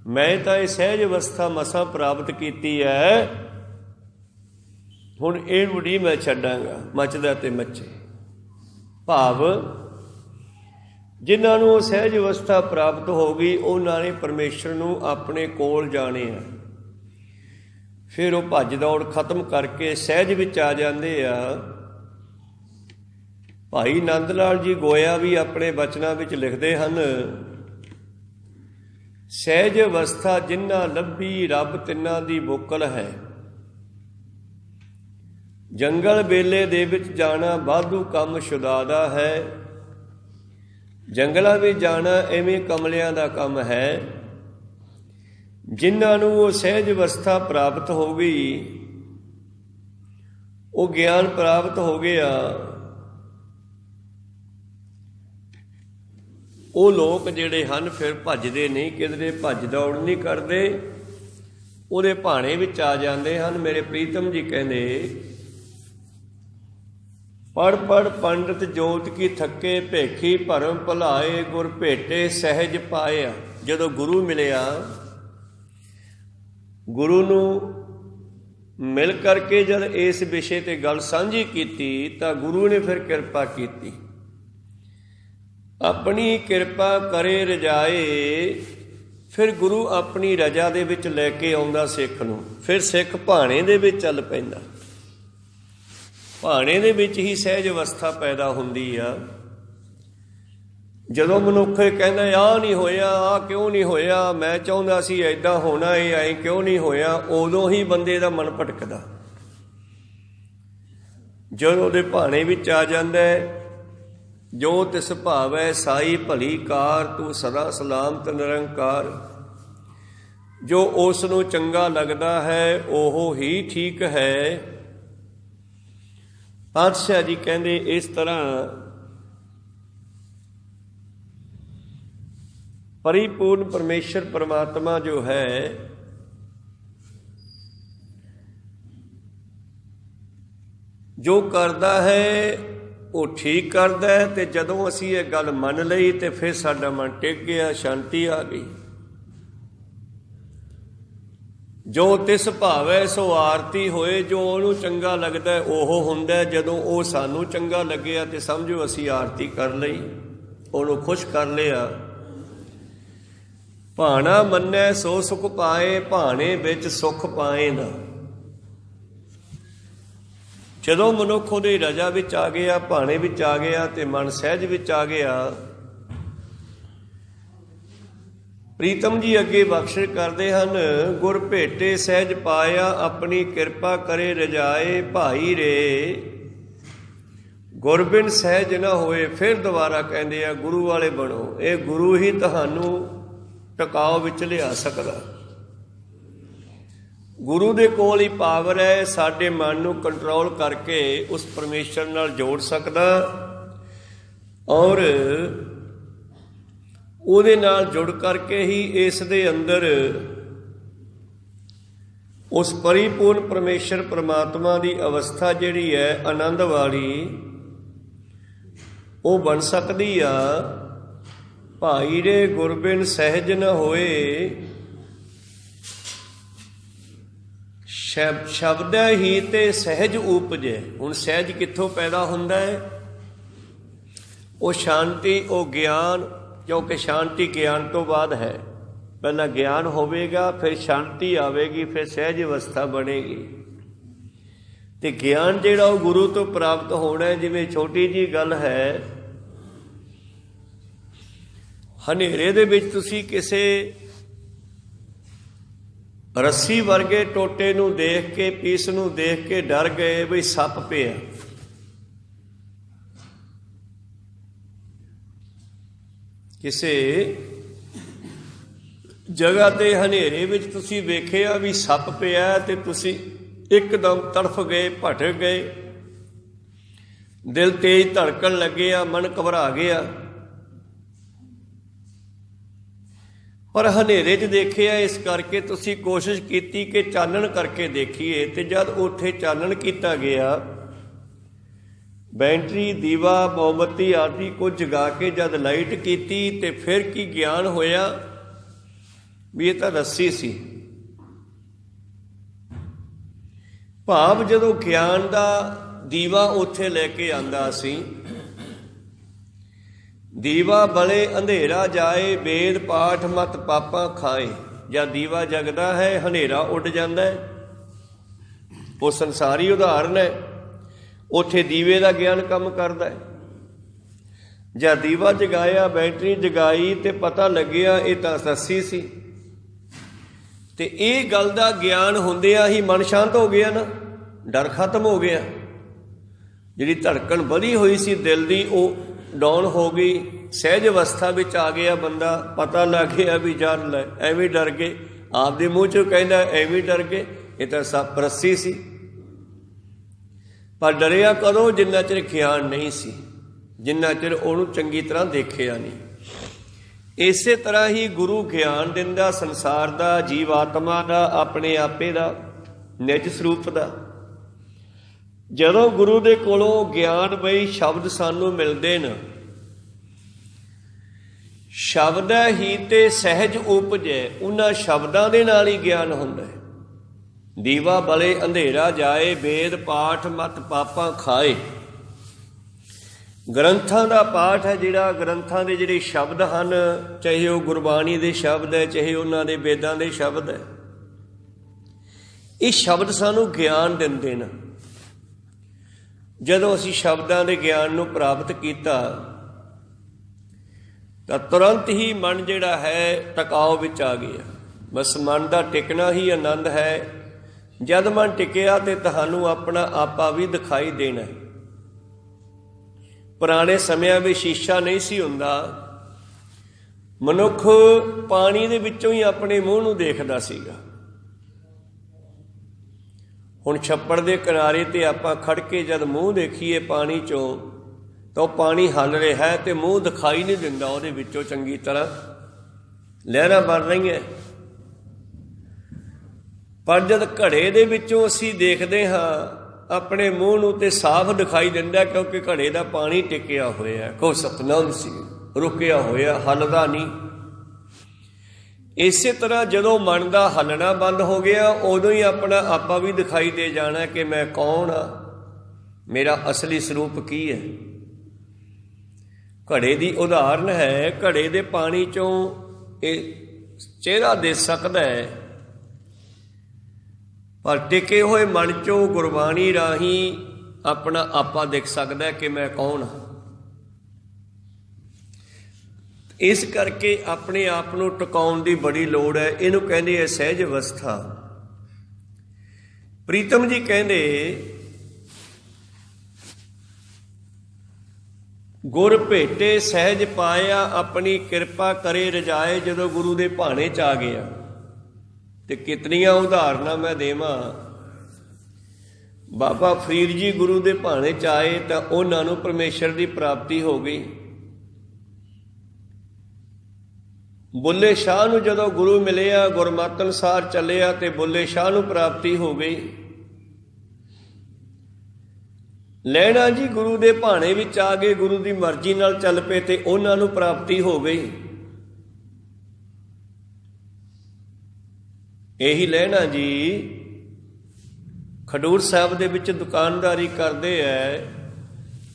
ਮੈਂ ਤਾਂ ਇਹ ਸਹਿਜ ਅਵਸਥਾ ਮਸਾਂ ਪ੍ਰਾਪਤ ਕੀਤੀ ਹੈ, ਹੁਣ ਇਹ ਵੜੀ ਮੈਂ ਛੱਡਾਂਗਾ, ਮੱਚਦਾ ਤੇ ਮੱਚੇ। ਭਾਵ ਜਿਨ੍ਹਾਂ ਨੂੰ ਉਹ ਸਹਿਜ ਅਵਸਥਾ ਪ੍ਰਾਪਤ ਹੋ ਗਈ, ਉਹਨਾਂ ਨੇ ਪਰਮੇਸ਼ਰ ਨੂੰ ਆਪਣੇ ਕੋਲ ਜਾਣਿਆ। ਫਿਰ ਉਹ ਭੱਜ ਦੌੜ ਖਤਮ ਕਰਕੇ ਸਹਿਜ ਵਿੱਚ ਆ ਜਾਂਦੇ ਆ। ਭਾਈ ਨੰਦ ਲਾਲ ਜੀ ਗੋਇਆ ਵੀ ਆਪਣੇ ਬਚਨਾਂ ਵਿੱਚ ਲਿਖਦੇ ਹਨ, ਸਹਿਜ ਅਵਸਥਾ ਜਿਨ੍ਹਾਂ ਲੱਭੀ ਰੱਬ ਤਿੰਨਾਂ ਦੀ ਬੋਕਲ ਹੈ। ਜੰਗਲ ਵੇਲੇ ਦੇ ਵਿੱਚ ਜਾਣਾ ਵਾਧੂ ਕੰਮ ਸ਼ੁਦਾ ਦਾ ਹੈ, ਜੰਗਲਾਂ ਵਿੱਚ ਜਾਣਾ ਐਵੇਂ ਕਮਲਿਆਂ ਦਾ ਕੰਮ ਹੈ। ਜਿਨ੍ਹਾਂ ਨੂੰ ਉਹ ਸਹਿਜ ਅਵਸਥਾ ਪ੍ਰਾਪਤ ਹੋ ਗਈ, ਉਹ ਗਿਆਨ ਪ੍ਰਾਪਤ ਹੋ ਗਿਆ, ਉਹ ਲੋਕ ਜਿਹੜੇ ਹਨ ਫਿਰ ਭੱਜਦੇ ਨਹੀਂ, ਕਿਧਰੇ ਭੱਜ ਦੌੜ ਨਹੀਂ ਕਰਦੇ, ਉਹਦੇ ਭਾਣੇ ਵਿੱਚ ਆ ਜਾਂਦੇ ਹਨ। ਮੇਰੇ ਪ੍ਰੀਤਮ ਜੀ ਕਹਿੰਦੇ ਪੜ੍ਹ ਪੜ੍ਹ ਪੰਡਤ ਜੋਤ ਕੀ ਥੱਕੇ, ਭੇਖੀ ਭਰਮ ਭੁਲਾਏ, ਗੁਰ ਭੇਟੇ ਸਹਿਜ ਪਾਇਆ। ਜਦੋਂ ਗੁਰੂ ਮਿਲਿਆ, ਗੁਰੂ ਨੂੰ ਮਿਲ ਕਰਕੇ ਜਦ ਇਸ ਵਿਸ਼ੇ ਤੇ ਗੱਲ ਸਾਂਝੀ ਕੀਤੀ, ਤਾਂ ਗੁਰੂ ਨੇ ਫਿਰ ਕਿਰਪਾ ਕੀਤੀ। ਆਪਣੀ ਕਿਰਪਾ ਕਰੇ ਰਜਾਏ, ਫਿਰ ਗੁਰੂ ਆਪਣੀ ਰਜਾ ਦੇ ਵਿੱਚ ਲੈ ਕੇ ਆਉਂਦਾ ਸਿੱਖ ਨੂੰ। ਫਿਰ ਸਿੱਖ ਭਾਣੇ ਦੇ ਵਿੱਚ ਚੱਲ ਪੈਂਦਾ। ਭਾਣੇ ਦੇ ਵਿੱਚ ਹੀ ਸਹਿਜ ਅਵਸਥਾ ਪੈਦਾ ਹੁੰਦੀ ਆ। ਜਦੋਂ ਮਨੁੱਖ ਕਹਿੰਦਾ ਆਹ ਨਹੀਂ ਹੋਇਆ, ਆਹ ਕਿਉਂ ਨਹੀਂ ਹੋਇਆ, ਮੈਂ ਚਾਹੁੰਦਾ ਸੀ ਐਦਾਂ ਹੋਣਾ, ਇਹ ਐਂ ਕਿਉਂ ਨਹੀਂ ਹੋਇਆ, ਉਦੋਂ ਹੀ ਬੰਦੇ ਦਾ ਮਨ ਭਟਕਦਾ। ਜਦੋਂ ਉਹਦੇ ਭਾਣੇ ਵਿੱਚ ਆ ਜਾਂਦਾ, ਜੋ ਤਿਸ ਭਾਵੈ ਸਾਈ ਭਲੀ ਕਾਰ, ਤੂੰ ਸਦਾ ਸਲਾਮਤ ਨਿਰੰਕਾਰ। ਜੋ ਉਸ ਨੂੰ ਚੰਗਾ ਲੱਗਦਾ ਹੈ ਉਹ ਹੀ ਠੀਕ ਹੈ। ਪਾਤਸ਼ਾਹ ਜੀ ਕਹਿੰਦੇ ਇਸ ਤਰ੍ਹਾਂ ਪਰਿਪੂਰਨ ਪਰਮੇਸ਼ਰ ਪਰਮਾਤਮਾ ਜੋ ਹੈ, ਜੋ ਕਰਦਾ ਹੈ ਉਹ ਠੀਕ ਕਰਦਾ ਹੈ। ਤੇ ਜਦੋਂ ਅਸੀਂ ਇਹ ਗੱਲ ਮੰਨ ਲਈ ਤੇ ਫਿਰ ਸਾਡਾ ਮਨ ਟਿਕ ਗਿਆ, ਸ਼ਾਂਤੀ ਆ ਗਈ। ਜੋ ਤਿਸ ਭਾਵੈ ਸੋ ਆਰਤੀ ਹੋਏ। ਜੋ ਉਹਨੂੰ ਚੰਗਾ ਲੱਗਦਾ ਉਹ ਹੁੰਦਾ। ਜਦੋਂ ਉਹ ਸਾਨੂੰ ਚੰਗਾ ਲੱਗਿਆ ਤੇ ਸਮਝੋ ਅਸੀਂ ਆਰਤੀ ਕਰ ਲਈ, ਉਹਨੂੰ ਖੁਸ਼ ਕਰ ਲਿਆ। ਭਾਣਾ ਮੰਨੈ ਸੋ ਸੁਖ ਪਾਏ, ਭਾਣੇ ਵਿੱਚ ਸੁਖ ਪਾਏ ਨਾ। ਜਦੋਂ ਮਨੁੱਖ ਉਹਦੀ ਰਜਾ ਵਿੱਚ ਆ ਗਿਆ, ਭਾਣੇ ਵਿੱਚ ਆ ਗਿਆ ਤੇ ਮਨ ਸਹਿਜ ਵਿੱਚ ਆ ਗਿਆ। ਪ੍ਰੀਤਮ ਜੀ ਅੱਗੇ ਬਖਸ਼ਿਸ਼ ਕਰਦੇ ਹਨ, ਗੁਰ ਭੇਟੇ ਸਹਿਜ ਪਾਇਆ, ਆਪਣੀ ਕਿਰਪਾ ਕਰੇ ਰਜਾਏ। ਭਾਈ ਰੇ ਗੁਰਬਿਨ ਸਹਿਜ ਨਾ ਹੋਏ। ਫਿਰ ਦੁਬਾਰਾ ਕਹਿੰਦੇ ਆ ਗੁਰੂ ਵਾਲੇ ਬਣੋ। ਇਹ ਗੁਰੂ ਹੀ ਤੁਹਾਨੂੰ ਟਿਕਾਓ ਵਿੱਚ ਲਿਆ ਸਕਦਾ। ਗੁਰੂ ਦੇ ਕੋਲ ਹੀ ਪਾਵਰ ਹੈ ਸਾਡੇ ਮਨ ਨੂੰ ਕੰਟਰੋਲ ਕਰਕੇ ਉਸ ਪਰਮੇਸ਼ਰ ਨਾਲ ਜੋੜ ਸਕਦਾ, ਔਰ ਉਹਦੇ ਨਾਲ ਜੁੜ ਕਰਕੇ ਹੀ ਇਸ ਦੇ ਅੰਦਰ ਉਸ ਪਰਿਪੂਰਨ ਪਰਮੇਸ਼ਰ ਪਰਮਾਤਮਾ ਦੀ ਅਵਸਥਾ ਜਿਹੜੀ ਹੈ ਆਨੰਦ ਵਾਲੀ, ਉਹ ਬਣ ਸਕਦੀ ਆ। ਭਾਈ ਰੇ ਗੁਰਬਿਨ ਸਹਿਜ ਨ ਹੋਏ, ਸ਼ਬਦ ਹੀ ਤੇ ਸਹਿਜ ਉਪਜੇ। ਹੁਣ ਸਹਿਜ ਕਿੱਥੋਂ ਪੈਦਾ ਹੁੰਦਾ ਹੈ? ਉਹ ਸ਼ਾਂਤੀ, ਉਹ ਗਿਆਨ, ਕਿਉਂਕਿ ਸ਼ਾਂਤੀ ਗਿਆਨ ਤੋਂ ਬਾਅਦ ਹੈ। ਪਹਿਲਾਂ ਗਿਆਨ ਹੋਵੇਗਾ, ਫਿਰ ਸ਼ਾਂਤੀ ਆਵੇਗੀ, ਫਿਰ ਸਹਿਜ ਅਵਸਥਾ ਬਣੇਗੀ। ਤੇ ਗਿਆਨ ਜਿਹੜਾ ਉਹ ਗੁਰੂ ਤੋਂ ਪ੍ਰਾਪਤ ਹੋਣਾ। ਜਿਵੇਂ ਛੋਟੀ ਜੀ ਗੱਲ ਹੈ, ਹਨੇਰੇ ਦੇ ਵਿੱਚ ਤੁਸੀਂ ਕਿਸੇ ਰੱਸੀ ਵਰਗੇ ਟੋਟੇ ਨੂੰ ਦੇਖ ਕੇ, ਪੀਸ ਨੂੰ ਦੇਖ ਕੇ ਡਰ ਗਏ ਬਈ ਸੱਪ ਪਿਆ। ਕਿਸੇ ਜਗ੍ਹਾ ਤੇ ਹਨੇਰੇ ਵਿੱਚ ਤੁਸੀਂ ਵੇਖਿਆ ਵੀ ਸੱਪ ਪਿਆ ਤੇ ਤੁਸੀਂ ਇੱਕਦਮ ਤੜਫ ਗਏ, ਭਟਕ ਗਏ, ਦਿਲ ਤੇਜ਼ ਧੜਕਣ ਲੱਗਿਆ, ਮਨ ਘਬਰਾ ਗਿਆ। ਪਰ ਹਨੇਰੇ 'ਚ ਦੇਖਿਆ ਇਸ ਕਰਕੇ ਤੁਸੀਂ ਕੋਸ਼ਿਸ਼ ਕੀਤੀ ਕਿ ਚਾਨਣ ਕਰਕੇ ਦੇਖੀਏ। ਤੇ ਜਦ ਉੱਥੇ ਚਾਨਣ ਕੀਤਾ ਗਿਆ, ਬੈਟਰੀ, ਦੀਵਾ, ਮੋਮਬੱਤੀ ਆਦਿ ਕੁਝ ਜਗਾ ਕੇ ਜਦ ਲਾਈਟ ਕੀਤੀ ਤੇ ਫਿਰ ਕੀ ਗਿਆਨ ਹੋਇਆ ਵੀ ਇਹ ਤਾਂ ਰੱਸੀ ਸੀ। ਭਾਵ ਜਦੋਂ ਗਿਆਨ ਦਾ ਦੀਵਾ ਉੱਥੇ ਲੈ ਕੇ ਆਂਦਾ ਸੀ, ਦੀਵਾ ਬਲੇ ਅੰਧੇਰਾ ਜਾਏ, ਵੇਦ ਪਾਠ ਮਤ ਪਾਪਾਂ ਖਾਏ। ਜਦ ਦੀਵਾ ਜਗਦਾ ਹੈ ਹਨੇਰਾ ਉੱਡ ਜਾਂਦਾ ਹੈ। ਉਹ ਸੰਸਾਰੀ ਉਦਾਹਰਨ ਹੈ। ਉੱਥੇ ਦੀਵੇ ਦਾ ਗਿਆਨ ਕੰਮ ਕਰਦਾ ਹੈ। ਜਦ ਦੀਵਾ ਜਗਾਇਆ, ਬੈਟਰੀ ਜਗਾਈ ਤੇ ਪਤਾ ਲੱਗਿਆ ਇਹ ਤਾਂ ਰੱਸੀ ਸੀ। ਤੇ ਇਹ ਗੱਲ ਦਾ ਗਿਆਨ ਹੁੰਦਿਆਂ ਹੀ ਮਨ ਸ਼ਾਂਤ ਹੋ ਗਿਆ ਨਾ, ਡਰ ਖਤਮ ਹੋ ਗਿਆ। ਜਿਹੜੀ ਧੜਕਣ ਵਧੀ ਹੋਈ ਸੀ ਦਿਲ ਦੀ, ਉਹ ਡਾਊਨ ਹੋ ਗਈ, ਸਹਿਜ ਅਵਸਥਾ ਵਿੱਚ ਆ ਗਿਆ ਬੰਦਾ। ਪਤਾ ਲੱਗ ਗਿਆ ਵੀ ਜਾਨ ਲੈ, ਐਵੇਂ ਡਰ ਗਏ। ਆਪਦੇ ਮੂੰਹ 'ਚੋਂ ਕਹਿੰਦਾ ਐਵੇਂ ਡਰ ਗਏ, ਇਹ ਤਾਂ ਸੱਪ ਰੱਸੀ ਸੀ। ਪਰ ਡਰਿਆ ਕਦੋਂ? ਜਿੰਨਾ ਚਿਰ ਗਿਆਨ ਨਹੀਂ ਸੀ, ਜਿੰਨਾ ਚਿਰ ਉਹਨੂੰ ਚੰਗੀ ਤਰ੍ਹਾਂ ਦੇਖਿਆ ਨਹੀਂ। ਇਸੇ ਤਰ੍ਹਾਂ ਹੀ ਗੁਰੂ ਗਿਆਨ ਦਿੰਦਾ ਸੰਸਾਰ ਦਾ, ਜੀਵ ਆਤਮਾ ਦਾ, ਆਪਣੇ ਆਪੇ ਦਾ, ਨਿਜ ਸਰੂਪ ਦਾ। ਜਦੋਂ ਗੁਰੂ ਦੇ ਕੋਲੋਂ ਗਿਆਨਮਈ ਸ਼ਬਦ ਸਾਨੂੰ ਮਿਲਦੇ ਨੇ, ਸ਼ਬਦ ਹੀ ਤੇ ਸਹਿਜ ਉਪਜੈ, ਉਹਨਾਂ ਸ਼ਬਦਾਂ ਦੇ ਨਾਲ ਹੀ ਗਿਆਨ ਹੁੰਦਾ ਹੈ। ਦੀਵਾ ਬਲੇ ਅੰਧੇਰਾ ਜਾਏ, ਵੇਦ ਪਾਠ ਮਤ ਪਾਪਾਂ ਖਾਏ। ਗ੍ਰੰਥਾਂ ਦਾ ਪਾਠ ਹੈ ਜਿਹੜਾ, ਗ੍ਰੰਥਾਂ ਦੇ ਜਿਹੜੇ ਸ਼ਬਦ ਹਨ, ਚਾਹੇ ਉਹ ਗੁਰਬਾਣੀ ਦੇ ਸ਼ਬਦ ਹੈ, ਚਾਹੇ ਉਹਨਾਂ ਦੇ ਵੇਦਾਂ ਦੇ ਸ਼ਬਦ ਹੈ, ਇਹ ਸ਼ਬਦ ਸਾਨੂੰ ਗਿਆਨ ਦਿੰਦੇ ਨੇ। ਜਦੋਂ ਅਸੀਂ ਸ਼ਬਦਾਂ ਦੇ ਗਿਆਨ ਨੂੰ ਪ੍ਰਾਪਤ ਕੀਤਾ ਤਾਂ ਤੁਰੰਤ ਹੀ ਮਨ ਜਿਹੜਾ ਹੈ ਟਿਕਾਓ ਵਿੱਚ ਆ ਗਿਆ। ਬਸ ਮਨ ਦਾ ਟਿਕਣਾ ਹੀ ਆਨੰਦ ਹੈ। ਜਦ ਮਨ ਟਿਕਿਆ ਤੇ ਤੁਹਾਨੂੰ ਆਪਣਾ ਆਪਾ ਵੀ ਦਿਖਾਈ ਦੇਣਾ। ਪੁਰਾਣੇ ਸਮਿਆਂ ਵਿੱਚ ਸ਼ੀਸ਼ਾ ਨਹੀਂ ਸੀ ਹੁੰਦਾ। ਮਨੁੱਖ ਪਾਣੀ ਦੇ ਵਿੱਚੋਂ ਹੀ ਆਪਣੇ ਮੂੰਹ ਨੂੰ ਦੇਖਦਾ ਸੀਗਾ। ਹੁਣ ਛੱਪੜ ਦੇ ਕਿਨਾਰੇ ਤੇ ਆਪਾਂ ਖੜ ਕੇ ਜਦ ਮੂੰਹ ਦੇਖੀਏ ਪਾਣੀ 'ਚੋਂ ਤਾਂ ਉਹ ਪਾਣੀ ਹੱਲ ਰਿਹਾ ਹੈ ਤੇ ਮੂੰਹ ਦਿਖਾਈ ਨਹੀਂ ਦਿੰਦਾ। ਉਹਦੇ ਵਿੱਚੋਂ ਚੰਗੀ ਤਰ੍ਹਾਂ ਲਹਿਰਾਂ ਬਣ ਰਹੀਆਂ। ਪਰ ਜਦ ਘੜੇ ਦੇ ਵਿੱਚੋਂ ਅਸੀਂ ਦੇਖਦੇ ਹਾਂ ਆਪਣੇ ਮੂੰਹ ਨੂੰ ਤੇ ਸਾਫ਼ ਦਿਖਾਈ ਦਿੰਦਾ, ਕਿਉਂਕਿ ਘੜੇ ਦਾ ਪਾਣੀ ਟਿਕਿਆ ਹੋਇਆ, ਕੋ ਸਤਨਾਮ ਸੀ, ਰੁਕਿਆ ਹੋਇਆ, ਹੱਲਦਾ ਨਹੀਂ। ਇਸੇ ਤਰ੍ਹਾਂ ਜਦੋਂ ਮਨ ਦਾ ਹੱਲਣਾ ਬੰਦ ਹੋ ਗਿਆ, ਉਦੋਂ ਹੀ ਆਪਣਾ ਆਪਾ ਵੀ ਦਿਖਾਈ ਦੇ ਜਾਣਾ ਕਿ ਮੈਂ ਕੌਣ ਆ, ਮੇਰਾ ਅਸਲੀ ਸਰੂਪ ਕੀ ਹੈ। ਘੜੇ ਦੀ ਉਦਾਹਰਨ ਹੈ, ਘੜੇ ਦੇ ਪਾਣੀ ਚੋਂ ਇਹ ਚਿਹਰਾ ਦਿਸ ਸਕਦਾ ਹੈ, ਪਰ ਟਿਕੇ ਹੋਏ ਮਨ ਚੋਂ ਗੁਰਬਾਣੀ ਰਾਹੀਂ ਆਪਣਾ ਆਪਾ ਦਿਖ ਸਕਦਾ ਕਿ ਮੈਂ ਕੌਣ ਹਾਂ। ਇਸ ਕਰਕੇ ਆਪਣੇ ਆਪ ਨੂੰ ਟਿਕਾਉਣ ਦੀ ਬੜੀ ਲੋੜ ਹੈ। ਇਹਨੂੰ ਕਹਿੰਦੇ ਹੈ ਸਹਿਜ ਅਵਸਥਾ। ਪ੍ਰੀਤਮ ਜੀ ਕਹਿੰਦੇ ਗੁਰ ਭੇਟੇ ਸਹਿਜ ਪਾਇਆ, ਆਪਣੀ ਕਿਰਪਾ ਕਰੇ ਰਜਾਏ। ਜਦੋਂ ਗੁਰੂ ਦੇ ਭਾਣੇ 'ਚ ਆ ਗਿਆ, ਤੇ ਕਿਤਨੀਆਂ ਉਦਾਹਰਨਾਂ ਮੈਂ ਦੇਵਾਂ। ਬਾਬਾ ਫਰੀਦ ਜੀ ਗੁਰੂ ਦੇ ਭਾਣੇ 'ਚ ਆਏ ਤਾਂ ਉਹਨਾਂ ਨੂੰ ਪਰਮੇਸ਼ਰ ਦੀ ਪ੍ਰਾਪਤੀ ਹੋ ਗਈ। ਬੁੱਲੇ ਸ਼ਾਹ ਨੂੰ ਜਦੋਂ ਗੁਰੂ ਮਿਲਿਆ, ਗੁਰਮਤਿ ਅਨੁਸਾਰ ਚੱਲਿਆ ਤੇ ਬੁੱਲੇ ਸ਼ਾਹ ਨੂੰ ਪ੍ਰਾਪਤੀ ਹੋ ਗਈ। ਲਹਿਣਾ ਜੀ ਗੁਰੂ ਦੇ ਭਾਣੇ ਵਿੱਚ ਆ ਗਏ, ਗੁਰੂ ਦੀ ਮਰਜ਼ੀ ਨਾਲ ਚੱਲ ਪਏ ਤੇ ਉਹਨਾਂ ਨੂੰ ਪ੍ਰਾਪਤੀ ਹੋ ਗਈ। ਇਹੀ ਲਹਿਣਾ ਜੀ ਖਡੂਰ ਸਾਹਿਬ ਦੇ ਵਿੱਚ ਦੁਕਾਨਦਾਰੀ ਕਰਦੇ ਐ।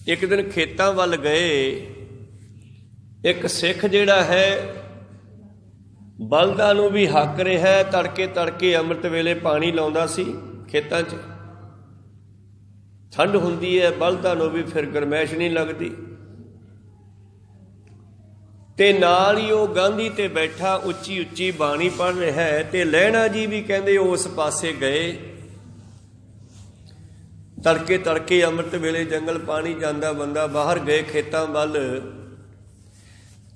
ਇੱਕ ਦਿਨ ਖੇਤਾਂ ਵੱਲ ਗਏ, ਇੱਕ ਸਿੱਖ ਜਿਹੜਾ ਹੈ ਬਲਦਾਂ ਨੂੰ ਵੀ ਹੱਕ ਰਿਹਾ, ਤੜਕੇ ਤੜਕੇ ਅੰਮ੍ਰਿਤ ਵੇਲੇ ਪਾਣੀ ਲਾਉਂਦਾ ਸੀ ਖੇਤਾਂ 'ਚ। ਠੰਡ ਹੁੰਦੀ ਹੈ, ਬਲਦਾਂ ਨੂੰ ਵੀ ਫਿਰ ਗਰਮੈਸ਼ ਨਹੀਂ ਲੱਗਦੀ, ਤੇ ਨਾਲ ਹੀ ਉਹ ਗਾਂਧੀ ਤੇ ਬੈਠਾ ਉੱਚੀ ਉੱਚੀ ਬਾਣੀ ਪੜ੍ਹ ਰਿਹਾ ਹੈ। ਤੇ ਲਹਿਣਾ ਜੀ ਵੀ ਕਹਿੰਦੇ ਉਸ ਪਾਸੇ ਗਏ, ਤੜਕੇ ਤੜਕੇ ਅੰਮ੍ਰਿਤ ਵੇਲੇ ਜੰਗਲ ਪਾਣੀ ਜਾਂਦਾ ਬੰਦਾ, ਬਾਹਰ ਗਏ ਖੇਤਾਂ ਵੱਲ।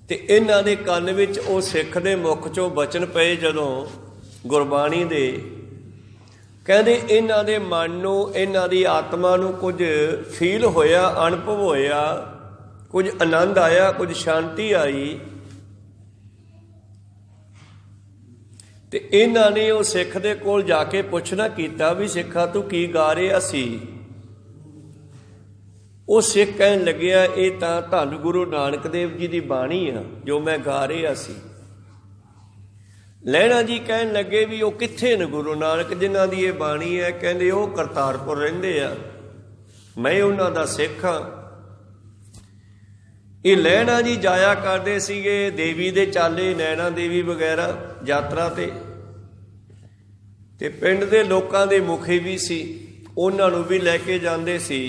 ਤੇ ਇਹਨਾਂ ਦੇ ਕੰਨ ਵਿੱਚ ਉਹ ਸਿੱਖ ਦੇ ਮੁਖ 'ਚੋਂ ਬਚਨ ਪਏ ਜਦੋਂ ਗੁਰਬਾਣੀ ਦੇ। ਕਹਿੰਦੇ ਇਹਨਾਂ ਦੇ ਮਨ ਨੂੰ, ਇਹਨਾਂ ਦੀ ਆਤਮਾ ਨੂੰ ਕੁਝ ਫੀਲ ਹੋਇਆ, ਅਨੁਭਵ ਹੋਇਆ, ਕੁਝ ਆਨੰਦ ਆਇਆ, ਕੁਝ ਸ਼ਾਂਤੀ ਆਈ। ਤੇ ਇਹਨਾਂ ਨੇ ਉਹ ਸਿੱਖ ਦੇ ਕੋਲ ਜਾ ਕੇ ਪੁੱਛਣਾ ਕੀਤਾ ਵੀ ਸਿੱਖਾ ਤੂੰ ਕੀ ਗਾ ਰਿਹਾ ਸੀ? ਉਹ ਸਿੱਖ ਕਹਿਣ ਲੱਗਿਆ ਇਹ ਤਾਂ ਧੰਨ ਗੁਰੂ ਨਾਨਕ ਦੇਵ ਜੀ ਦੀ ਬਾਣੀ ਆ ਜੋ ਮੈਂ ਗਾ ਰਿਹਾ ਸੀ। ਲਹਿਣਾ ਜੀ ਕਹਿਣ ਲੱਗੇ ਵੀ ਉਹ ਕਿੱਥੇ ਨੇ ਗੁਰੂ ਨਾਨਕ ਜਿਨ੍ਹਾਂ ਦੀ ਇਹ ਬਾਣੀ ਹੈ? ਕਹਿੰਦੇ ਉਹ ਕਰਤਾਰਪੁਰ ਰਹਿੰਦੇ ਆ, ਮੈਂ ਉਹਨਾਂ ਦਾ ਸਿੱਖ ਹਾਂ। ਇਹ ਲਹਿਣਾ ਜੀ ਜਾਇਆ ਕਰਦੇ ਸੀਗੇ ਦੇਵੀ ਦੇ ਚਾਲੇ, ਨੈਣਾ ਦੇਵੀ ਵਗੈਰਾ ਯਾਤਰਾ ਤੇ ਪਿੰਡ ਦੇ ਲੋਕਾਂ ਦੇ ਮੁਖੀ ਵੀ ਸੀ, ਉਹਨਾਂ ਨੂੰ ਵੀ ਲੈ ਕੇ ਜਾਂਦੇ ਸੀ।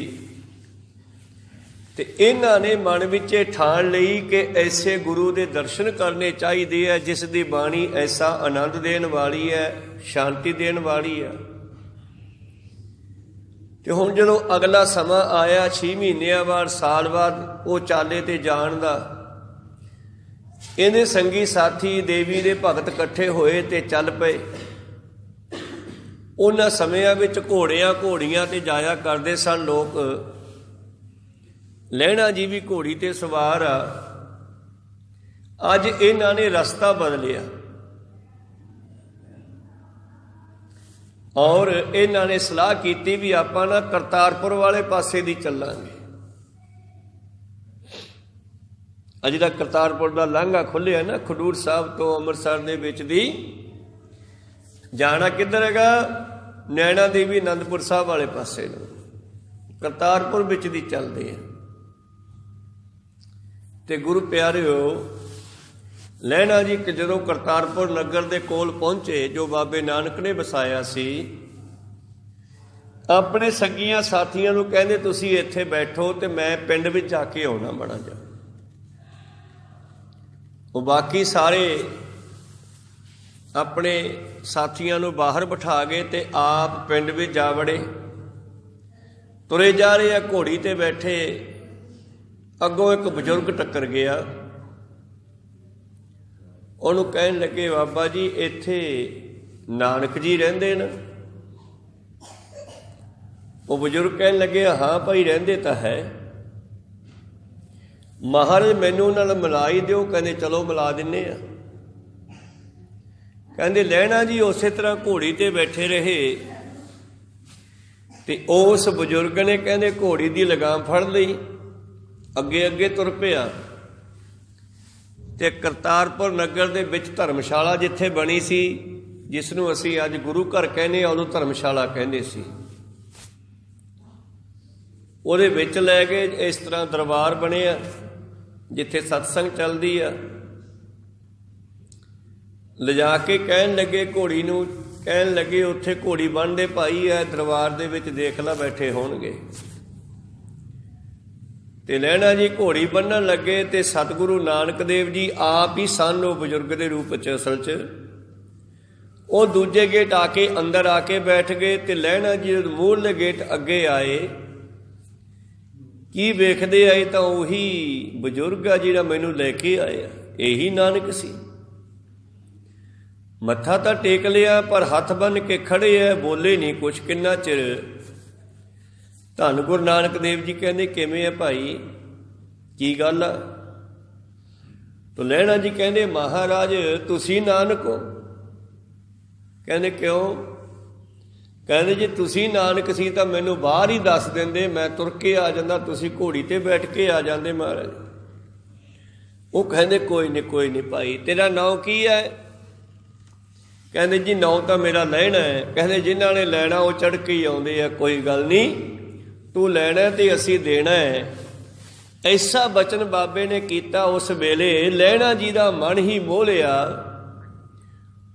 ਤੇ ਇਹਨਾਂ ਨੇ ਮਨ ਵਿੱਚ ਇਹ ਠਾਣ ਲਈ ਕਿ ਐਸੇ ਗੁਰੂ ਦੇ ਦਰਸ਼ਨ ਕਰਨੇ ਚਾਹੀਦੇ ਆ ਜਿਸ ਦੀ ਬਾਣੀ ਐਸਾ ਆਨੰਦ ਦੇਣ ਵਾਲੀ ਹੈ, ਸ਼ਾਂਤੀ ਦੇਣ ਵਾਲੀ ਹੈ। ਤੇ ਹੁਣ ਜਦੋਂ ਅਗਲਾ ਸਮਾਂ ਆਇਆ 6 ਮਹੀਨਿਆਂ ਬਾਅਦ, ਸਾਲ ਬਾਅਦ ਉਹ ਚਾਲੇ ਤੇ ਜਾਣ ਦਾ, ਇਹਦੇ ਸੰਗੀ ਸਾਥੀ ਦੇਵੀ ਦੇ ਭਗਤ ਇਕੱਠੇ ਹੋਏ ਤੇ ਚੱਲ ਪਏ। ਉਹਨਾਂ ਸਮਿਆਂ ਵਿੱਚ ਘੋੜੀਆਂ ਤੇ ਜਾਇਆ ਕਰਦੇ ਸਨ ਲੋਕ। ਲਹਿਣਾ ਜੀ ਵੀ ਘੋੜੀ ਤੇ ਸਵਾਰ ਆ। ਅੱਜ ਇਹਨਾਂ ਨੇ ਰਸਤਾ ਬਦਲਿਆ ਔਰ ਇਹਨਾਂ ਨੇ ਸਲਾਹ ਕੀਤੀ ਵੀ ਆਪਾਂ ਨਾ ਕਰਤਾਰਪੁਰ ਵਾਲੇ ਪਾਸੇ ਦੀ ਚੱਲਾਂਗੇ। ਅੱਜ ਦਾ ਕਰਤਾਰਪੁਰ ਦਾ ਲਾਂਘਾ ਖੁੱਲਿਆ ਨਾ ਖਡੂਰ ਸਾਹਿਬ ਤੋਂ ਅੰਮ੍ਰਿਤਸਰ ਦੇ ਵਿੱਚ ਦੀ। ਜਾਣਾ ਕਿੱਧਰ ਹੈਗਾ? ਨੈਣਾ ਦੇਵੀ ਅਨੰਦਪੁਰ ਸਾਹਿਬ ਵਾਲੇ ਪਾਸੇ ਨੂੰ, ਕਰਤਾਰਪੁਰ ਵਿੱਚ ਦੀ ਚੱਲਦੇ ਆ। ਤੇ ਗੁਰੂ ਪਿਆਰਿਓ, ਲਹਿਣਾ ਜੀ ਜਦੋਂ ਕਰਤਾਰਪੁਰ ਨਗਰ ਦੇ ਕੋਲ ਪਹੁੰਚੇ ਜੋ ਬਾਬੇ ਨਾਨਕ ਨੇ ਵਸਾਇਆ ਸੀ, ਆਪਣੇ ਸੰਗੀਆਂ ਸਾਥੀਆਂ ਨੂੰ ਕਹਿੰਦੇ ਤੁਸੀਂ ਇੱਥੇ ਬੈਠੋ ਤੇ ਮੈਂ ਪਿੰਡ ਵਿੱਚ ਜਾ ਕੇ ਆਉਣਾ ਮਾੜਾ ਜਿਹਾ। ਉਹ ਬਾਕੀ ਸਾਰੇ ਆਪਣੇ ਸਾਥੀਆਂ ਨੂੰ ਬਾਹਰ ਬਿਠਾ ਗਏ ਤੇ ਆਪ ਪਿੰਡ ਵਿੱਚ ਜਾ ਵੜੇ। ਤੁਰੇ ਜਾ ਰਹੇ ਆ, ਘੋੜੀ ਤੇ ਬੈਠੇ। ਅੱਗੋਂ ਇੱਕ ਬਜ਼ੁਰਗ ਟੱਕਰ ਗਿਆ। ਉਹਨੂੰ ਕਹਿਣ ਲੱਗੇ ਬਾਬਾ ਜੀ ਇੱਥੇ ਨਾਨਕ ਜੀ ਰਹਿੰਦੇ ਨੇ? ਉਹ ਬਜ਼ੁਰਗ ਕਹਿਣ ਲੱਗੇ ਹਾਂ ਭਾਈ ਰਹਿੰਦੇ ਤਾਂ ਹੈ। ਮਹਾਰਾਜ ਮੈਨੂੰ ਉਹਨਾਂ ਨਾਲ ਮਿਲਾ ਹੀ ਦਿਓ। ਕਹਿੰਦੇ ਚਲੋ ਮਿਲਾ ਦਿੰਦੇ ਆ। ਕਹਿੰਦੇ ਲਹਿਣਾ ਜੀ ਉਸੇ ਤਰ੍ਹਾਂ ਘੋੜੀ ਤੇ ਬੈਠੇ ਰਹੇ ਤੇ ਉਸ ਬਜ਼ੁਰਗ ਨੇ ਕਹਿੰਦੇ ਘੋੜੀ ਦੀ ਲਗਾਮ ਫੜ ਲਈ, ਅੱਗੇ ਅੱਗੇ ਤੁਰ ਪਿਆ ਤੇ ਕਰਤਾਰਪੁਰ ਨਗਰ ਦੇ ਵਿੱਚ ਧਰਮਸ਼ਾਲਾ ਜਿੱਥੇ ਬਣੀ ਸੀ, ਜਿਸ ਨੂੰ ਅਸੀਂ ਅੱਜ ਗੁਰੂ ਘਰ ਕਹਿੰਦੇ ਹਾਂ, ਉਦੋਂ ਧਰਮਸ਼ਾਲਾ ਕਹਿੰਦੇ ਸੀ, ਉਹਦੇ ਵਿੱਚ ਲੈ ਕੇ ਇਸ ਤਰ੍ਹਾਂ ਦਰਬਾਰ ਬਣਿਆ ਜਿੱਥੇ ਸਤਸੰਗ ਚੱਲਦੀ ਆ। ਲਿਜਾ ਕੇ ਕਹਿਣ ਲੱਗੇ ਘੋੜੀ ਨੂੰ, ਕਹਿਣ ਲੱਗੇ ਉੱਥੇ ਘੋੜੀ ਬੰਨ੍ਹਦੇ ਭਾਈ ਹੈ ਦਰਬਾਰ ਦੇ ਵਿੱਚ, ਦੇਖ ਲਾ ਬੈਠੇ ਹੋਣਗੇ। ਤੇ ਲਹਿਣਾ ਜੀ ਘੋੜੀ ਬੰਨ੍ਹਣ ਲੱਗੇ ਤੇ ਸਤਿਗੁਰੂ ਨਾਨਕ ਦੇਵ ਜੀ ਆਪ ਹੀ ਸਨ ਉਹ ਬਜ਼ੁਰਗ ਦੇ ਰੂਪ 'ਚ। ਅਸਲ 'ਚ ਉਹ ਦੂਜੇ ਗੇਟ ਆ ਕੇ ਅੰਦਰ ਆ ਕੇ ਬੈਠ ਗਏ ਤੇ ਲਹਿਣਾ ਜੀ ਮੂਹਰਲੇ ਗੇਟ ਅੱਗੇ ਆਏ। ਕੀ ਵੇਖਦੇ ਆਏ ਤਾਂ ਉਹੀ ਬਜ਼ੁਰਗ ਆ ਜਿਹੜਾ ਮੈਨੂੰ ਲੈ ਕੇ ਆਇਆ, ਇਹੀ ਨਾਨਕ ਸੀ। ਮੱਥਾ ਤਾਂ ਟੇਕ ਲਿਆ ਪਰ ਹੱਥ ਬੰਨ੍ਹ ਕੇ ਖੜੇ ਐ, ਬੋਲੇ ਨਹੀਂ ਕੁਛ ਕਿੰਨਾ ਚਿਰ। ਧੰਨ ਗੁਰੂ ਨਾਨਕ ਦੇਵ ਜੀ ਕਹਿੰਦੇ ਕਿਵੇਂ ਆ ਭਾਈ, ਕੀ ਗੱਲ ਆ? ਤੋ ਲਹਿਣਾ ਜੀ ਕਹਿੰਦੇ ਮਹਾਰਾਜ ਤੁਸੀਂ ਨਾਨਕ ਹੋ? ਕਹਿੰਦੇ ਕਿਉਂ? ਕਹਿੰਦੇ ਜੇ ਤੁਸੀਂ ਨਾਨਕ ਸੀ ਤਾਂ ਮੈਨੂੰ ਬਾਹਰ ਹੀ ਦੱਸ ਦਿੰਦੇ, ਮੈਂ ਤੁਰ ਕੇ ਆ ਜਾਂਦਾ, ਤੁਸੀਂ ਘੋੜੀ ਤੇ ਬੈਠ ਕੇ ਆ ਜਾਂਦੇ ਮਹਾਰਾਜ। ਉਹ ਕਹਿੰਦੇ ਕੋਈ ਨਹੀਂ ਭਾਈ, ਤੇਰਾ ਨਾਂ ਕੀ ਹੈ? ਕਹਿੰਦੇ ਜੀ ਨਾਂ ਤਾਂ ਮੇਰਾ ਲਹਿਣਾ ਹੈ। ਕਹਿੰਦੇ ਜਿਨ੍ਹਾਂ ਨੇ ਲੈਣਾ ਉਹ ਚੜ੍ਹ ਕੇ ਹੀ ਆਉਂਦੇ ਆ, ਕੋਈ ਗੱਲ ਨਹੀਂ, ਤੂੰ ਲੈਣਾ ਤੇ ਅਸੀਂ ਦੇਣਾ ਹੈ। ਐਸਾ ਬਚਨ ਬਾਬੇ ਨੇ ਕੀਤਾ। ਉਸ ਵੇਲੇ ਲਹਿਣਾ ਜੀ ਦਾ ਮਨ ਹੀ ਮੋਹ ਲਿਆ।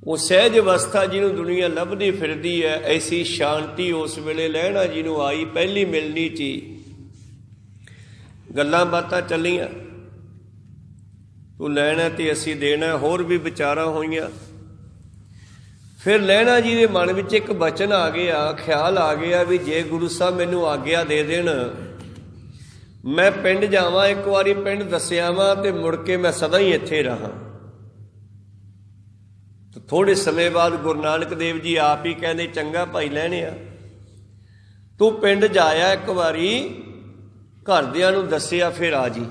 ਉਹ ਸਹਿਜ ਅਵਸਥਾ ਜਿਹਨੂੰ ਦੁਨੀਆ ਲੱਭਦੀ ਫਿਰਦੀ ਹੈ, ਐਸੀ ਸ਼ਾਂਤੀ ਉਸ ਵੇਲੇ ਲਹਿਣਾ ਜੀ ਨੂੰ ਆਈ। ਪਹਿਲੀ ਮਿਲਣੀ 'ਚ ਹੀ ਗੱਲਾਂ ਬਾਤਾਂ ਚੱਲੀਆਂ, ਤੂੰ ਲੈਣਾ ਤੇ ਅਸੀਂ ਦੇਣਾ, ਹੋਰ ਵੀ ਵਿਚਾਰਾਂ ਹੋਈਆਂ। ਫਿਰ ਲਹਿਣਾ ਜੀ ਦੇ ਮਨ ਵਿੱਚ ਇੱਕ ਬਚਨ ਆ ਗਿਆ, ਖਿਆਲ ਆ ਗਿਆ ਵੀ ਜੇ ਗੁਰੂ ਸਾਹਿਬ ਮੈਨੂੰ ਆਗਿਆ ਦੇ ਦੇਣ, ਮੈਂ ਪਿੰਡ ਜਾਵਾਂ, ਇੱਕ ਵਾਰੀ ਪਿੰਡ ਦੱਸਿਆ ਵਾਂ ਤੇ ਮੁੜ ਕੇ ਮੈਂ ਸਦਾ ਹੀ ਇੱਥੇ ਰਹਾਂ। ਥੋੜ੍ਹੇ ਸਮੇਂ ਬਾਅਦ ਗੁਰੂ ਨਾਨਕ ਦੇਵ ਜੀ ਆਪ ਹੀ ਕਹਿੰਦੇ ਚੰਗਾ ਭਾਈ ਲਹਿਣਿਆ, ਤੂੰ ਪਿੰਡ ਜਾਇਆ ਇੱਕ ਵਾਰੀ, ਘਰਦਿਆਂ ਨੂੰ ਦੱਸਿਆ ਫਿਰ ਆ ਜੀ।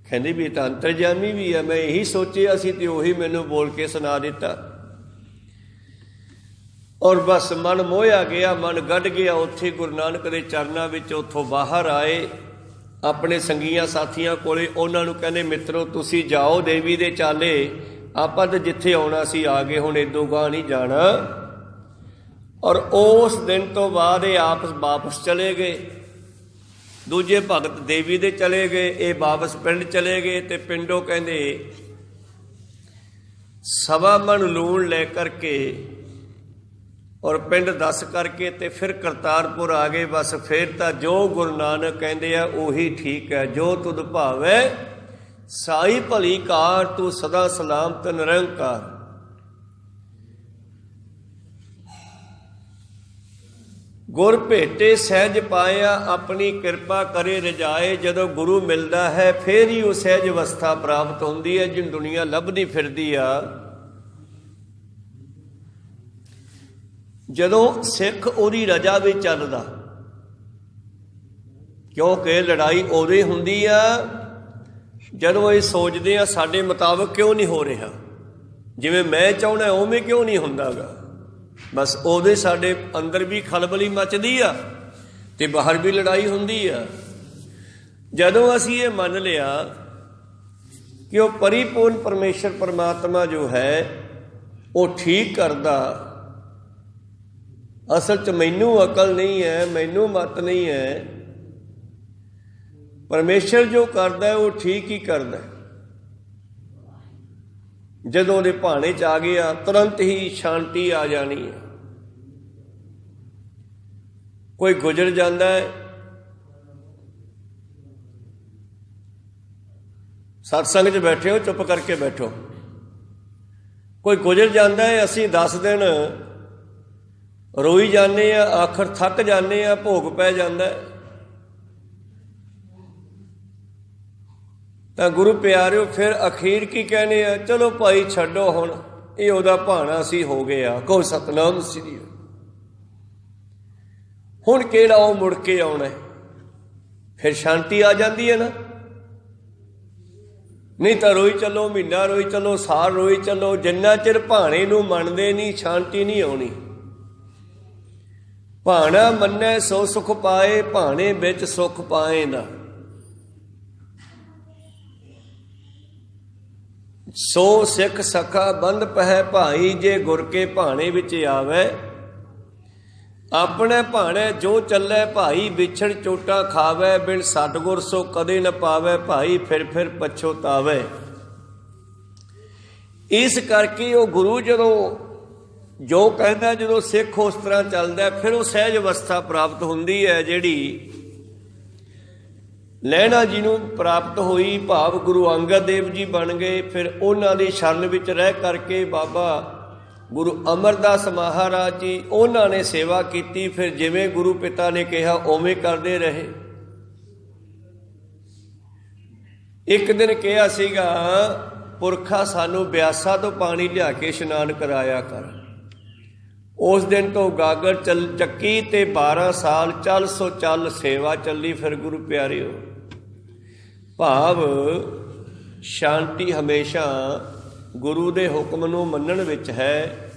ਕਹਿੰਦੇ ਵੀ ਤਾਂ ਅੰਤਰਜਾਮੀ ਵੀ ਹੈ, ਮੈਂ ਇਹੀ ਸੋਚਿਆ ਸੀ ਤੇ ਉਹੀ ਮੈਨੂੰ ਬੋਲ ਕੇ ਸੁਣਾ ਦਿੱਤਾ। ਔਰ ਬਸ ਮਨ ਮੋਹਿਆ ਗਿਆ, ਮਨ ਗੱਡ ਗਿਆ ਉੱਥੇ ਗੁਰੂ ਨਾਨਕ ਦੇ ਚਰਨਾਂ ਵਿੱਚ। ਉੱਥੋਂ ਬਾਹਰ ਆਏ ਆਪਣੇ ਸੰਗੀਆਂ ਸਾਥੀਆਂ ਕੋਲੇ, ਉਹਨਾਂ ਨੂੰ ਕਹਿੰਦੇ ਮਿੱਤਰੋ ਤੁਸੀਂ ਜਾਓ ਦੇਵੀ ਦੇ ਚਾਲੇ, ਆਪਾਂ ਤਾਂ ਜਿੱਥੇ ਆਉਣਾ ਸੀ ਆ ਗਏ, ਹੁਣ ਇਦੋਂ ਗਾਂਹ ਨਹੀਂ ਜਾਣਾ। ਔਰ ਉਸ ਦਿਨ ਤੋਂ ਬਾਅਦ ਇਹ ਵਾਪਸ ਚਲੇ ਗਏ। ਦੂਜੇ ਭਗਤ ਦੇਵੀ ਦੇ ਚਲੇ ਗਏ, ਇਹ ਵਾਪਸ ਪਿੰਡ ਚਲੇ ਗਏ। ਤੇ ਪਿੰਡੋਂ ਕਹਿੰਦੇ 1.25 ਮਣ ਲੂਣ ਲੈ ਕਰਕੇ ਔਰ ਪਿੰਡ ਦੱਸ ਕਰਕੇ ਤੇ ਫਿਰ ਕਰਤਾਰਪੁਰ ਆ ਗਏ। ਬਸ ਫਿਰ ਤਾਂ ਜੋ ਗੁਰੂ ਨਾਨਕ ਕਹਿੰਦੇ ਆ ਉਹੀ ਠੀਕ ਹੈ। ਜੋ ਤੁਧ ਭਾਵੈ ਸਾਈ ਭਲੀ ਕਾਰ, ਤੂੰ ਸਦਾ ਸਲਾਮਤ ਨਿਰੰਕਾਰ। ਗੁਰ ਭੇਟੇ ਸਹਿਜ ਪਾਇਆ, ਆਪਣੀ ਕਿਰਪਾ ਕਰੇ ਰਜਾਏ। ਜਦੋਂ ਗੁਰੂ ਮਿਲਦਾ ਹੈ ਫਿਰ ਹੀ ਉਹ ਸਹਿਜ ਅਵਸਥਾ ਪ੍ਰਾਪਤ ਹੁੰਦੀ ਹੈ ਜਿਹਨੂੰ ਦੁਨੀਆ ਲੱਭਦੀ ਫਿਰਦੀ ਆ। ਜਦੋਂ ਸਿੱਖ ਉਹਦੀ ਰਜਾ ਵਿੱਚ ਚੱਲਦਾ, ਕਿਉਂਕਿ ਲੜਾਈ ਉਦੋਂ ਹੀ ਹੁੰਦੀ ਆ ਜਦੋਂ ਇਹ ਸੋਚਦੇ ਆ ਸਾਡੇ ਮੁਤਾਬਕ ਕਿਉਂ ਨਹੀਂ ਹੋ ਰਿਹਾ, ਜਿਵੇਂ ਮੈਂ ਚਾਹੁੰਦਾ ਉਵੇਂ ਕਿਉਂ ਨਹੀਂ ਹੁੰਦਾਗਾ। ਬਸ ਉਦੋਂ ਸਾਡੇ ਅੰਦਰ ਵੀ ਖਲਬਲੀ ਮੱਚਦੀ ਆ ਤੇ ਬਾਹਰ ਵੀ ਲੜਾਈ ਹੁੰਦੀ ਆ। ਜਦੋਂ ਅਸੀਂ ਇਹ ਮੰਨ ਲਿਆ ਕਿ ਉਹ ਪਰਿਪੂਰਨ ਪਰਮੇਸ਼ਰ ਪਰਮਾਤਮਾ ਜੋ ਹੈ ਉਹ ਠੀਕ ਕਰਦਾ, ਅਸਲ 'ਚ ਮੈਨੂੰ ਅਕਲ ਨਹੀਂ ਹੈ, ਮੈਨੂੰ ਮਤ ਨਹੀਂ ਹੈ, ਪਰਮੇਸ਼ਰ ਜੋ ਕਰਦਾ ਉਹ ਠੀਕ ਹੀ ਕਰਦਾ। ਜਦੋਂ ਉਹਦੇ ਭਾਣੇ 'ਚ ਆ ਗਿਆ ਤੁਰੰਤ ਹੀ ਸ਼ਾਂਤੀ ਆ ਜਾਣੀ ਹੈ। ਕੋਈ ਗੁਜ਼ਰ ਜਾਂਦਾ ਹੈ, ਸਤਸੰਗ 'ਚ ਬੈਠੇ ਹੋ ਚੁੱਪ ਕਰਕੇ ਬੈਠੋ। ਕੋਈ ਗੁਜ਼ਰ ਜਾਂਦਾ ਹੈ, ਅਸੀਂ 10 ਦਿਨ ਰੋਈ ਜਾਂਦੇ ਆ, ਆਖਰ ਥੱਕ ਜਾਂਦੇ ਆ, ਭੋਗ ਪੈ ਜਾਂਦਾ ਹੈ। ਤਾਂ ਗੁਰੂ ਪਿਆਰਿਓ ਫਿਰ ਅਖੀਰ ਕੀ ਕਹਿੰਦੇ ਆ, ਚਲੋ ਭਾਈ ਛੱਡੋ, ਹੁਣ ਇਹ ਉਹਦਾ ਭਾਣਾ ਸੀ, ਹੋ ਗਿਆ, ਕਹੋ ਸਤਨਾਮ ਸ੍ਰੀ। ਹੁਣ ਕਿਹੜਾ ਉਹ ਮੁੜ ਕੇ ਆਉਣਾ? ਫਿਰ ਸ਼ਾਂਤੀ ਆ ਜਾਂਦੀ ਹੈ ਨਾ। ਨਹੀਂ ਤਾਂ ਰੋਈ ਚੱਲੋ, ਮਹੀਨਾ ਰੋਈ ਚੱਲੋ, ਸਾਲ ਰੋਈ ਚੱਲੋ, ਜਿੰਨਾ ਚਿਰ ਭਾਣੇ ਨੂੰ ਮੰਨਦੇ ਨਹੀਂ ਸ਼ਾਂਤੀ ਨਹੀਂ ਆਉਣੀ। ਭਾਣਾ ਮੰਨੈ ਸੋ ਸੁਖ ਪਾਏ, ਭਾਣੇ ਵਿੱਚ ਸੁਖ ਪਾਏ ਨਾ। ਸੋ ਸਿੱਖ ਸਖਾ ਬੰਧ ਪਹਿ ਭਾਈ, ਜੇ ਗੁਰ ਕੇ ਭਾਣੇ ਵਿੱਚ ਆਵੇ। ਆਪਣੇ ਭਾਣੇ ਜੋ ਚੱਲੇ ਭਾਈ, ਵਿਛੜ ਚੋਟਾ ਖਾਵੇ। ਬਿਨ ਸਤਿਗੁਰ ਸੋ ਕਦੇ ਨ ਪਾਵੇ ਭਾਈ, ਫਿਰ ਫਿਰ ਪਛੋਤਾਵੇ। ਇਸ ਕਰਕੇ ਉਹ ਗੁਰੂ ਜਦੋਂ ਜੋ ਕਹਿੰਦਾ, ਜਦੋਂ ਸਿੱਖ ਉਸ ਤਰ੍ਹਾਂ ਚੱਲਦਾ, ਫਿਰ ਉਹ ਸਹਿਜ ਅਵਸਥਾ ਪ੍ਰਾਪਤ ਹੁੰਦੀ ਹੈ, ਜਿਹੜੀ ਲਹਿਣਾ ਜੀ ਨੂੰ ਪ੍ਰਾਪਤ ਹੋਈ। ਭਾਵ ਗੁਰੂ ਅੰਗਦ ਦੇਵ ਜੀ ਬਣ ਗਏ। ਫਿਰ ਉਹਨਾਂ ਦੀ ਸ਼ਰਨ ਵਿੱਚ ਰਹਿ ਕਰਕੇ ਬਾਬਾ ਗੁਰੂ ਅਮਰਦਾਸ ਮਹਾਰਾਜ ਜੀ, ਉਹਨਾਂ ਨੇ ਸੇਵਾ ਕੀਤੀ। ਫਿਰ ਜਿਵੇਂ ਗੁਰੂ ਪਿਤਾ ਨੇ ਕਿਹਾ ਉਵੇਂ ਕਰਦੇ ਰਹੇ। ਇੱਕ ਦਿਨ ਕਿਹਾ ਸੀਗਾ, ਪੁਰਖਾ ਸਾਨੂੰ ਬਿਆਸਾ ਤੋਂ ਪਾਣੀ ਲਿਆ ਕੇ ਇਸ਼ਨਾਨ ਕਰਾਇਆ ਕਰ। ਉਸ ਦਿਨ ਤੋਂ ਗਾਗਰ ਚੱਕੀ ਤੇ 12 ਸਾਲ ਚੱਲ ਸੋ ਚੱਲ ਸੇਵਾ ਚੱਲੀ। ਫਿਰ ਗੁਰੂ ਪਿਆਰਿਓ, ਭਾਵ ਸ਼ਾਂਤੀ ਹਮੇਸ਼ਾ ਗੁਰੂ ਦੇ ਹੁਕਮ ਨੂੰ ਮੰਨਣ ਵਿੱਚ ਹੈ।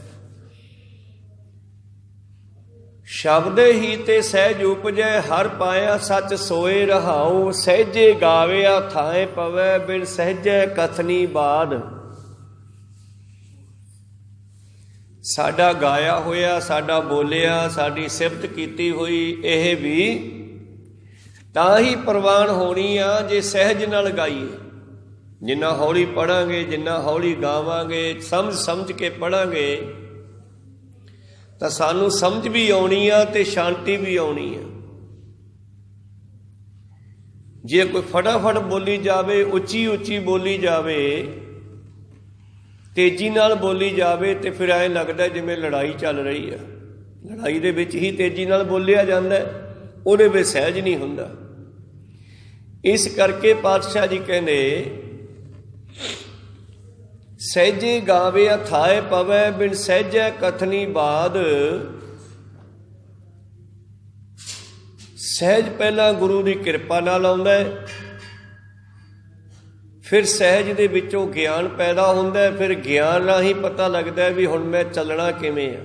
ਸ਼ਬਦੇ ਹੀ ਤੇ ਸਹਿਜ ਉਪਜੈ, ਹਰ ਪਾਇਆ ਸੱਚ ਸੋਏ ਰਹਾਉ। ਸਹਿਜੇ ਗਾਵਿਆ ਥਾਏ ਪਵੈ, ਬਿਨ ਸਹਿਜੈ ਕਥਨੀ ਬਾਦ। ਸਾਡਾ ਗਾਇਆ ਹੋਇਆ, ਸਾਡਾ ਬੋਲਿਆ, ਸਾਡੀ ਸਿਫਤ ਕੀਤੀ ਹੋਈ, ਇਹ ਵੀ ਤਾਂ ਹੀ ਪ੍ਰਵਾਨ ਹੋਣੀ ਆ ਜੇ ਸਹਿਜ ਨਾਲ ਗਾਈਏ। ਜਿੰਨਾ ਹੌਲੀ ਪੜਾਂਗੇ, ਜਿੰਨਾ ਹੌਲੀ ਗਾਵਾਂਗੇ, ਸਮਝ ਕੇ ਪੜਾਂਗੇ, ਤਾਂ ਸਾਨੂੰ ਸਮਝ ਵੀ ਆਉਣੀ ਆ ਤੇ ਸ਼ਾਂਤੀ ਵੀ ਆਉਣੀ ਆ। ਜੇ ਕੋਈ ਫਟਾਫਟ ਬੋਲੀ ਜਾਵੇ, ਉੱਚੀ ਉੱਚੀ ਬੋਲੀ ਜਾਵੇ, ਤੇਜ਼ੀ ਨਾਲ ਬੋਲੀ ਜਾਵੇ, ਤੇ ਫਿਰ ਐਂ ਲੱਗਦਾ ਜਿਵੇਂ ਲੜਾਈ ਚੱਲ ਰਹੀ ਆ। ਲੜਾਈ ਦੇ ਵਿੱਚ ਹੀ ਤੇਜ਼ੀ ਨਾਲ ਬੋਲਿਆ ਜਾਂਦਾ, ਉਹਦੇ ਵਿੱਚ ਸਹਿਜ ਨਹੀਂ ਹੁੰਦਾ। ਇਸ ਕਰਕੇ ਪਾਤਸ਼ਾਹ ਜੀ ਕਹਿੰਦੇ, ਸਹਿਜੇ ਗਾਵੇ ਥਾਏ ਪਵੈ, ਬਿਨ ਸਹਿਜੈ ਕਥਨੀ ਬਾਦ। ਸਹਿਜ ਪਹਿਲਾਂ ਗੁਰੂ ਦੀ ਕਿਰਪਾ ਨਾਲ ਆਉਂਦਾ, ਫਿਰ ਸਹਿਜ ਦੇ ਵਿੱਚੋਂ ਗਿਆਨ ਪੈਦਾ ਹੁੰਦਾ। ਫਿਰ ਗਿਆਨ ਨਾਲ ਹੀ ਪਤਾ ਲੱਗਦਾ ਵੀ ਹੁਣ ਮੈਂ ਚੱਲਣਾ ਕਿਵੇਂ ਆ।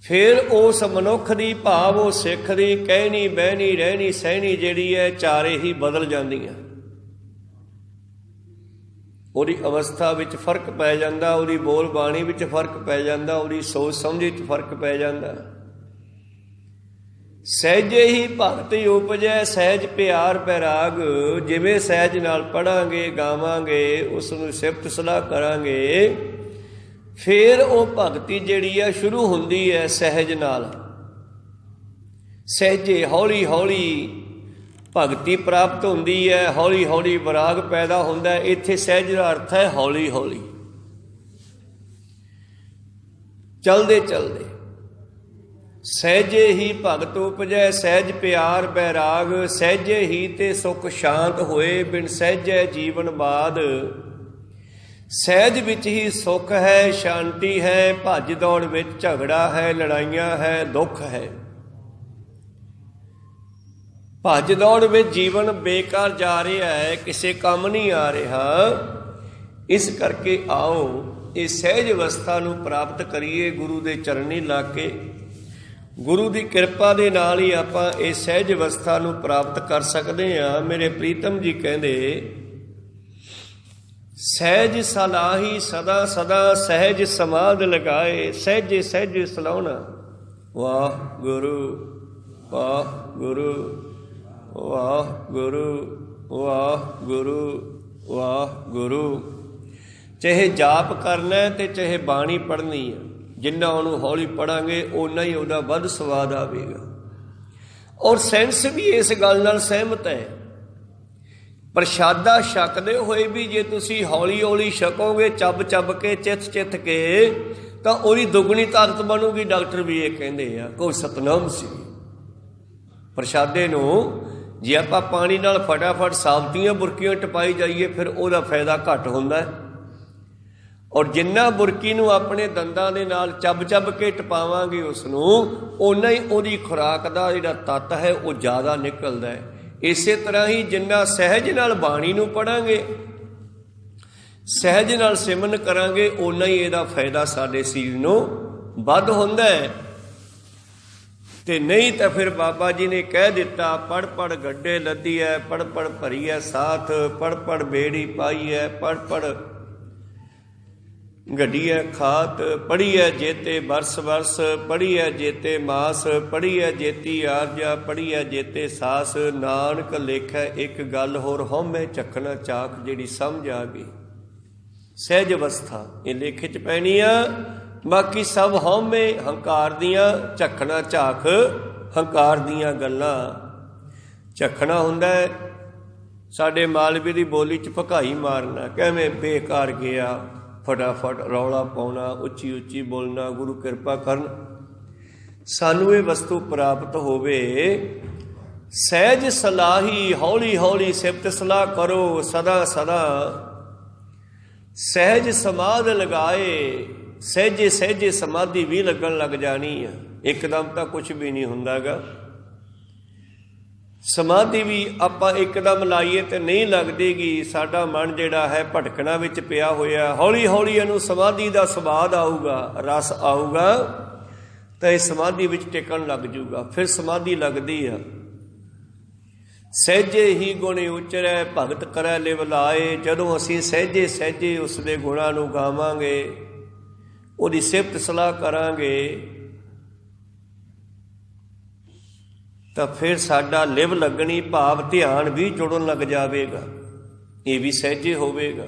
ਫਿਰ ਉਸ ਮਨੁੱਖ ਦੀ, ਭਾਵ ਉਹ ਸਿੱਖ ਦੀ ਕਹਿਣੀ, ਬਹਿਣੀ, ਰਹਿਣੀ, ਸਹਿਣੀ ਜਿਹੜੀ ਹੈ, ਚਾਰੇ ਹੀ ਬਦਲ ਜਾਂਦੀਆਂ। ਉਹਦੀ ਅਵਸਥਾ ਵਿੱਚ ਫਰਕ ਪੈ ਜਾਂਦਾ, ਉਹਦੀ ਬੋਲ ਬਾਣੀ ਵਿੱਚ ਫਰਕ ਪੈ ਜਾਂਦਾ, ਉਹਦੀ ਸੋਚ ਸਮਝ ਵਿੱਚ ਫਰਕ ਪੈ ਜਾਂਦਾ। ਸਹਿਜੇ ਹੀ ਭਗਤੀ ਉਪਜੈ, ਸਹਿਜ ਪਿਆਰ ਬੈਰਾਗ। ਜਿਵੇਂ ਸਹਿਜ ਨਾਲ ਪੜਾਂਗੇ, ਗਾਵਾਂਗੇ, ਉਸ ਨੂੰ ਸਿਫਤ ਸਲਾਹ ਕਰਾਂਗੇ, ਫਿਰ ਉਹ ਭਗਤੀ ਜਿਹੜੀ ਹੈ ਸ਼ੁਰੂ ਹੁੰਦੀ ਹੈ ਸਹਿਜ ਨਾਲ। ਸਹਿਜੇ ਹੌਲੀ ਹੌਲੀ ਭਗਤੀ ਪ੍ਰਾਪਤ ਹੁੰਦੀ ਹੈ, ਹੌਲੀ ਹੌਲੀ ਵਿਰਾਗ ਪੈਦਾ ਹੁੰਦਾ ਹੈ। ਇੱਥੇ ਸਹਿਜ ਦਾ ਅਰਥ ਹੈ ਹੌਲੀ ਹੌਲੀ, ਚਲਦੇ ਚਲਦੇ। ਸਹਿਜੇ ਹੀ ਭਗਤ ਉਪਜੈ, ਸਹਿਜ ਪਿਆਰ ਬੈਰਾਗ। ਸਹਿਜੇ ਹੀ ਤੇ ਸੁਖ ਸ਼ਾਂਤ ਹੋਏ, ਬਿਨ ਸਹਿਜੈ ਜੀਵਨ ਬਾਦ। ਸਹਿਜ ਵਿੱਚ ਹੀ ਸੁੱਖ ਹੈ, ਸ਼ਾਂਤੀ ਹੈ। ਭੱਜ ਦੌੜ ਵਿੱਚ ਝਗੜਾ ਹੈ, ਲੜਾਈਆਂ ਹੈ, ਦੁੱਖ ਹੈ। ਭੱਜ ਦੌੜ ਵਿੱਚ ਜੀਵਨ ਬੇਕਾਰ ਜਾ ਰਿਹਾ ਹੈ, ਕਿਸੇ ਕੰਮ ਨਹੀਂ ਆ ਰਿਹਾ। ਇਸ ਕਰਕੇ ਆਓ ਇਹ ਸਹਿਜ ਅਵਸਥਾ ਨੂੰ ਪ੍ਰਾਪਤ ਕਰੀਏ, ਗੁਰੂ ਦੇ ਚਰਨੀ ਲਾ ਕੇ। ਗੁਰੂ ਦੀ ਕਿਰਪਾ ਦੇ ਨਾਲ ਹੀ ਆਪਾਂ ਇਹ ਸਹਿਜ ਅਵਸਥਾ ਨੂੰ ਪ੍ਰਾਪਤ ਕਰ ਸਕਦੇ ਹਾਂ। ਮੇਰੇ ਪ੍ਰੀਤਮ ਜੀ ਕਹਿੰਦੇ, ਸਹਿਜ ਸਲਾਹੀ ਸਦਾ ਸਦਾ, ਸਹਿਜ ਸਮਾਧ ਲਗਾਏ। ਸਹਿਜੇ ਸਹਿਜੇ ਸਲਾਹੁਣਾ। ਵਾਹ ਗੁਰੂ, ਵਾਹ ਗੁਰੂ, ਵਾਹ ਗੁਰੂ, ਵਾਹ ਗੁਰੂ, ਵਾਹ ਗੁਰੂ। ਚਾਹੇ ਜਾਪ ਕਰਨਾ ਤੇ ਚਾਹੇ ਬਾਣੀ ਪੜ੍ਹਨੀ ਹੈ, ਜਿੰਨਾ ਉਹਨੂੰ ਹੌਲੀ ਪੜਾਂਗੇ ਓਨਾ ਹੀ ਉਹਦਾ ਵੱਧ ਸਵਾਦ ਆਵੇਗਾ। ਔਰ ਸੈਂਸ ਵੀ ਇਸ ਗੱਲ ਨਾਲ ਸਹਿਮਤ ਹੈ। ਪ੍ਰਸ਼ਾਦਾ ਛਕਦੇ ਹੋਏ ਵੀ ਜੇ ਤੁਸੀਂ ਹੌਲੀ ਹੌਲੀ ਛਕੋਗੇ, ਚੱਬ ਚੱਬ ਕੇ, ਚਿੱਥ ਚਿੱਥ ਕੇ, ਤਾਂ ਉਹਦੀ ਦੁੱਗਣੀ ਤਾਕਤ ਬਣੂਗੀ। ਡਾਕਟਰ ਵੀ ਇਹ ਕਹਿੰਦੇ ਆ, ਕੋਈ ਸਤਨਾਮ ਸੀ। ਪ੍ਰਸ਼ਾਦੇ ਨੂੰ ਜੇ ਆਪਾਂ ਪਾਣੀ ਨਾਲ ਫਟਾਫਟ ਸਾਬਤੀਆਂ ਬੁਰਕੀਆਂ ਟਪਾਈ ਜਾਈਏ, ਫਿਰ ਉਹਦਾ ਫਾਇਦਾ ਘੱਟ ਹੁੰਦਾ ਹੈ। ਔਰ ਜਿੰਨਾ ਬੁਰਕੀ ਨੂੰ ਆਪਣੇ ਦੰਦਾਂ ਦੇ ਨਾਲ ਚੱਬ ਚੱਬ ਕੇ ਟਪਾਵਾਂਗੇ, ਉਸ ਨੂੰ ਓਨਾ ਹੀ ਉਹਦੀ ਖੁਰਾਕ ਦਾ ਜਿਹੜਾ ਤੱਤ ਹੈ ਉਹ ਜ਼ਿਆਦਾ ਨਿਕਲਦਾ ਹੈ। ਇਸੇ ਤਰ੍ਹਾਂ ਹੀ ਜਿੰਨਾ ਸਹਿਜ ਨਾਲ ਬਾਣੀ ਨੂੰ ਪੜਾਂਗੇ, ਸਹਿਜ ਨਾਲ ਸਿਮਰਨ ਕਰਾਂਗੇ, ਓਨਾ ਹੀ ਇਹਦਾ ਫਾਇਦਾ ਸਾਡੇ ਸਰੀਰ ਨੂੰ ਵੱਧ ਹੁੰਦਾ ਹੈ। ਤੇ ਨਹੀਂ ਤਾਂ ਫਿਰ ਬਾਬਾ ਜੀ ਨੇ ਕਹਿ ਦਿੱਤਾ, ਪੜ ਪੜ ਗੱਡੇ ਲੱਦੀ ਹੈ, ਪੜ ਪੜ ਭਰੀ ਹੈ ਸਾਥ, ਪੜ ਪੜ ਬੇੜੀ ਪਾਈ ਹੈ, ਪੜ ਪੜ ਗੱਡੀ ਹੈ ਖਾਤ, ਪੜੀ ਹੈ ਜੇਤੇ ਬਰਸ ਬਰਸ, ਪੜੀ ਹੈ ਜੇਤੇ ਮਾਸ, ਪੜੀ ਹੈ ਜੇਤੀ ਆਰਜਾ, ਪੜੀ ਹੈ ਜੇਤੇ ਸਾਸ। ਨਾਨਕ ਲੇਖੈ ਇੱਕ ਗੱਲ ਹੋਰ, ਹਉਮੈ ਚੱਖਣਾ ਚਾਖ, ਜਿਹੜੀ ਸਮਝ ਆ ਗਈ ਸਹਿਜ ਅਵਸਥਾ ਇਹ ਲੇਖੇ 'ਚ ਪੈਣੀ ਆ। ਬਾਕੀ ਸਭ ਹਉਮੈ ਹੰਕਾਰ ਦੀਆਂ, ਝੱਖਣਾ ਝਾਕ ਹੰਕਾਰ ਦੀਆਂ ਗੱਲਾਂ। ਝੱਖਣਾ ਹੁੰਦਾ ਸਾਡੇ ਮਾਲਵੇ ਦੀ ਬੋਲੀ 'ਚ ਭਕਾਈ ਮਾਰਨਾ, ਕਿਵੇਂ ਬੇਕਾਰ ਗਿਆ, ਫਟਾਫਟ ਰੌਲਾ ਪਾਉਣਾ, ਉੱਚੀ ਉੱਚੀ ਬੋਲਣਾ। ਗੁਰੂ ਕਿਰਪਾ ਕਰਨ ਸਾਨੂੰ ਇਹ ਵਸਤੂ ਪ੍ਰਾਪਤ ਹੋਵੇ। ਸਹਿਜ ਸਲਾਹੀ, ਹੌਲੀ ਹੌਲੀ ਸਿਫਤ ਸਲਾਹ ਕਰੋ ਸਦਾ ਸਦਾ। ਸਹਿਜ ਸਮਾਧ ਲਗਾਏ, ਸਹਿਜੇ ਸਹਿਜੇ ਸਮਾਧੀ ਵੀ ਲੱਗਣ ਲੱਗ ਜਾਣੀ ਆ। ਇੱਕਦਮ ਤਾਂ ਕੁਛ ਵੀ ਨਹੀਂ ਹੁੰਦਾ ਗਾ। ਸਮਾਧੀ ਵੀ ਆਪਾਂ ਇੱਕਦਮ ਲਾਈਏ ਤੇ ਨਹੀਂ ਲੱਗਦੀਗੀ। ਸਾਡਾ ਮਨ ਜਿਹੜਾ ਹੈ ਭਟਕਣਾ ਵਿੱਚ ਪਿਆ ਹੋਇਆ, ਹੌਲੀ ਹੌਲੀ ਇਹਨੂੰ ਸਮਾਧੀ ਦਾ ਸਵਾਦ ਆਊਗਾ, ਰਸ ਆਊਗਾ ਤਾਂ ਇਹ ਸਮਾਧੀ ਵਿੱਚ ਟਿਕਣ ਲੱਗ ਜੂਗਾ। ਫਿਰ ਸਮਾਧੀ ਲੱਗਦੀ ਆ। ਸਹਿਜੇ ਹੀ ਗੁਣ ਉਚਰੈ, ਭਗਤ ਕਰੈ ਲਿਵ ਲਾਏ। ਜਦੋਂ ਅਸੀਂ ਸਹਿਜੇ ਸਹਿਜੇ ਉਸ ਦੇ ਗੁਣਾਂ ਨੂੰ ਗਾਵਾਂਗੇ, ਉਹਦੀ ਸਿਫਤ ਸਲਾਹ ਕਰਾਂਗੇ, ਤਾਂ ਫਿਰ ਸਾਡਾ ਲਿਵ ਲੱਗਣੀ ਭਾਵ ਧਿਆਨ ਵੀ ਜੁੜਨ ਲੱਗ ਜਾਵੇਗਾ। ਇਹ ਵੀ ਸਹਿਜੇ ਹੋਵੇਗਾ।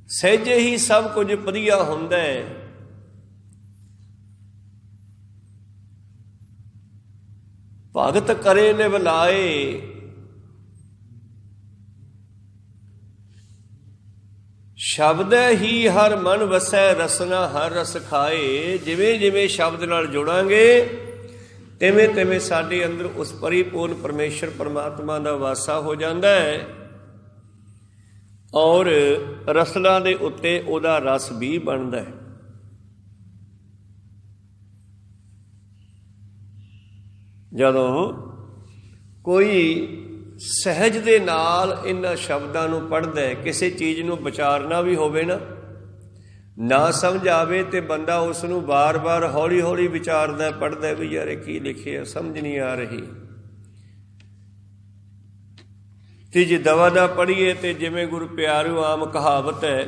ਸਹਿਜੇ ਹੀ ਸਭ ਕੁਝ ਵਧੀਆ ਹੁੰਦਾ ਹੈ। ਭਗਤ ਕਰੇ ਲਿਵ ਲਾਏ, ਸ਼ਬਦ ਹੀ ਹਰ ਮਨ ਵਸੈ, ਰਸਨਾ ਹਰ ਰਸ ਖਾਏ। ਜਿਵੇਂ ਜਿਵੇਂ ਸ਼ਬਦ ਨਾਲ ਜੁੜਾਂਗੇ ਤਿਵੇਂ ਤਿਵੇਂ ਸਾਡੇ ਅੰਦਰ ਉਸ ਪਰਿਪੂਰਨ ਪਰਮੇਸ਼ਰ ਪਰਮਾਤਮਾ ਦਾ ਵਾਸਾ ਹੋ ਜਾਂਦਾ ਹੈ, ਔਰ ਰਸਨਾ ਦੇ ਉੱਤੇ ਉਹਦਾ ਰਸ ਵੀ ਬਣਦਾ ਹੈ। ਜਦੋਂ ਕੋਈ ਸਹਿਜ ਦੇ ਨਾਲ ਇਹਨਾਂ ਸ਼ਬਦਾਂ ਨੂੰ ਪੜ੍ਹਦਾ ਹੈ, ਕਿਸੇ ਚੀਜ਼ ਨੂੰ ਵਿਚਾਰਨਾ ਵੀ ਹੋਵੇ ਨਾ ਸਮਝ ਆਵੇ ਤੇ ਬੰਦਾ ਉਸ ਨੂੰ ਵਾਰ-ਵਾਰ ਹੌਲੀ-ਹੌਲੀ ਵਿਚਾਰਦਾ, ਪੜ੍ਹਦਾ ਵੀ ਯਾਰ ਇਹ ਕੀ ਲਿਖਿਆ, ਸਮਝ ਨਹੀਂ ਆ ਰਹੀ। ਤੇ ਜੇ ਦਵਾ ਦਾ ਪੜ੍ਹੀਏ ਤੇ ਜਿਵੇਂ ਗੁਰੂ ਪਿਆਰਿਓ ਆਮ ਕਹਾਵਤ ਹੈ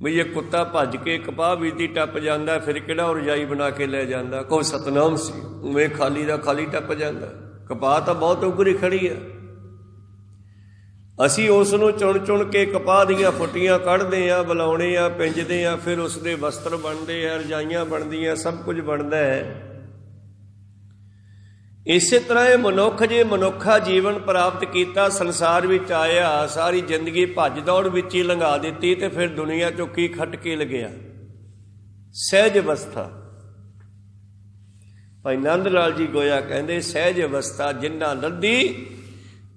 ਵੀ ਇਹ ਕੁੱਤਾ ਭੱਜ ਕੇ ਕਪਾਹ ਬੀਤੀ ਟੱਪ ਜਾਂਦਾ, ਫਿਰ ਕਿਹੜਾ ਉਹ ਰਜਾਈ ਬਣਾ ਕੇ ਲੈ ਜਾਂਦਾ। ਕੋਈ ਸਤਨਾਮ ਸੀ ਉਵੇਂ ਖਾਲੀ ਦਾ ਖਾਲੀ ਟੱਪ ਜਾਂਦਾ। ਕਪਾਹ ਤਾਂ ਬਹੁਤ ਉਗਰੀ ਖੜੀ ਆ। ਅਸੀਂ ਉਸ ਨੂੰ ਚੁਣ ਚੁਣ ਕੇ ਕਪਾਹ ਦੀਆਂ ਫੁੱਟੀਆਂ ਕੱਢਦੇ ਹਾਂ, ਬੁਲਾਉਣੇ ਆ, ਪਿੰਜਦੇ ਹਾਂ, ਫਿਰ ਉਸ ਦੇ ਵਸਤਰ ਬਣਦੇ ਆ, ਰਜਾਈਆਂ ਬਣਦੀਆਂ, ਸਭ ਕੁਝ ਬਣਦਾ ਹੈ। ਇਸੇ ਤਰ੍ਹਾਂ ਇਹ ਮਨੁੱਖ ਜੇ ਮਨੁੱਖਾ ਜੀਵਨ ਪ੍ਰਾਪਤ ਕੀਤਾ, ਸੰਸਾਰ ਵਿੱਚ ਆਇਆ, ਸਾਰੀ ਜ਼ਿੰਦਗੀ ਭੱਜ ਦੌੜ ਵਿੱਚ ਹੀ ਲੰਘਾ ਦਿੱਤੀ, ਤੇ ਫਿਰ ਦੁਨੀਆ ਚੋਂ ਕੀ ਖੱਟ ਕੇ ਲਗਿਆ? ਸਹਿਜ ਅਵਸਥਾ। ਭਾਈ ਨੰਦ ਲਾਲ ਜੀ ਗੋਇਆ ਕਹਿੰਦੇ, ਸਹਿਜ ਅਵਸਥਾ ਜਿਨ੍ਹਾਂ ਲੱਦੀ,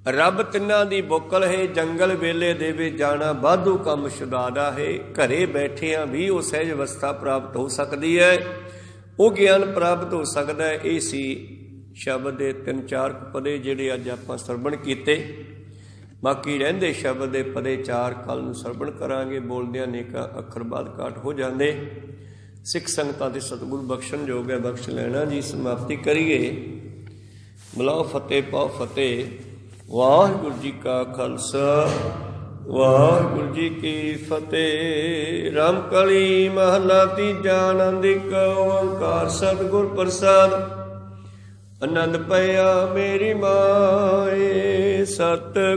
ਰੱਬ ਤਿੰਨਾਂ ਦੀ ਬੁੱਕਲ ਹੈ। ਜੰਗਲ ਵੇਲੇ ਦੇਵੇ ਜਾਣਾ, ਵਾਧੂ ਕੰਮ ਛੁਡਾਦਾ ਹੈ। ਘਰੇ ਬੈਠਿਆਂ ਵੀ ਉਹ ਸਹਿਜ ਅਵਸਥਾ ਪ੍ਰਾਪਤ ਹੋ ਸਕਦੀ ਹੈ, ਉਹ ਗਿਆਨ ਪ੍ਰਾਪਤ ਹੋ ਸਕਦਾ ਹੈ। ਇਹ ਸੀ ਸ਼ਬਦ ਦੇ 3-4 ਪਦੇ ਜਿਹੜੇ ਅੱਜ ਆਪਾਂ ਸਰਵਣ ਕੀਤੇ। ਬਾਕੀ ਰਹਿੰਦੇ ਸ਼ਬਦ ਦੇ ਪਦੇ 4 ਕੱਲ੍ਹ ਨੂੰ ਸਰਵਣ ਕਰਾਂਗੇ। ਬੋਲਦਿਆਂ ਨੇਕਾਂ ਅੱਖਰ ਬਾਅਦ ਕਾਟ ਹੋ ਜਾਂਦੇ। ਸਿੱਖ ਸੰਗਤਾਂ ਦੇ ਸਤਿਗੁਰੂ ਬਖਸ਼ਣ ਯੋਗ ਹੈ, ਬਖਸ਼ ਲੈਣਾ ਜੀ। ਸਮਾਪਤੀ ਕਰੀਏ। ਬੁਲਾਓ ਫਤਿਹ ਪਾਓ ਫਤਿਹ। ਵਾਹਿਗੁਰੂ ਜੀ ਕਾ ਖਾਲਸਾ, ਵਾਹਿਗੁਰੂ ਜੀ ਕੀ ਫਤਿਹ। ਰਾਮਕਲੀ ਮਹਲਾ ਤੀਜਾ। ਆਨੰਦ ਇੱਕ ਓੰਕਾਰ ਸਤਿਗੁਰ ਪ੍ਰਸਾਦ। ਆਨੰਦ ਪਇਆ ਮੇਰੀ ਮਾਏ। ਸਤਿਗੁਰ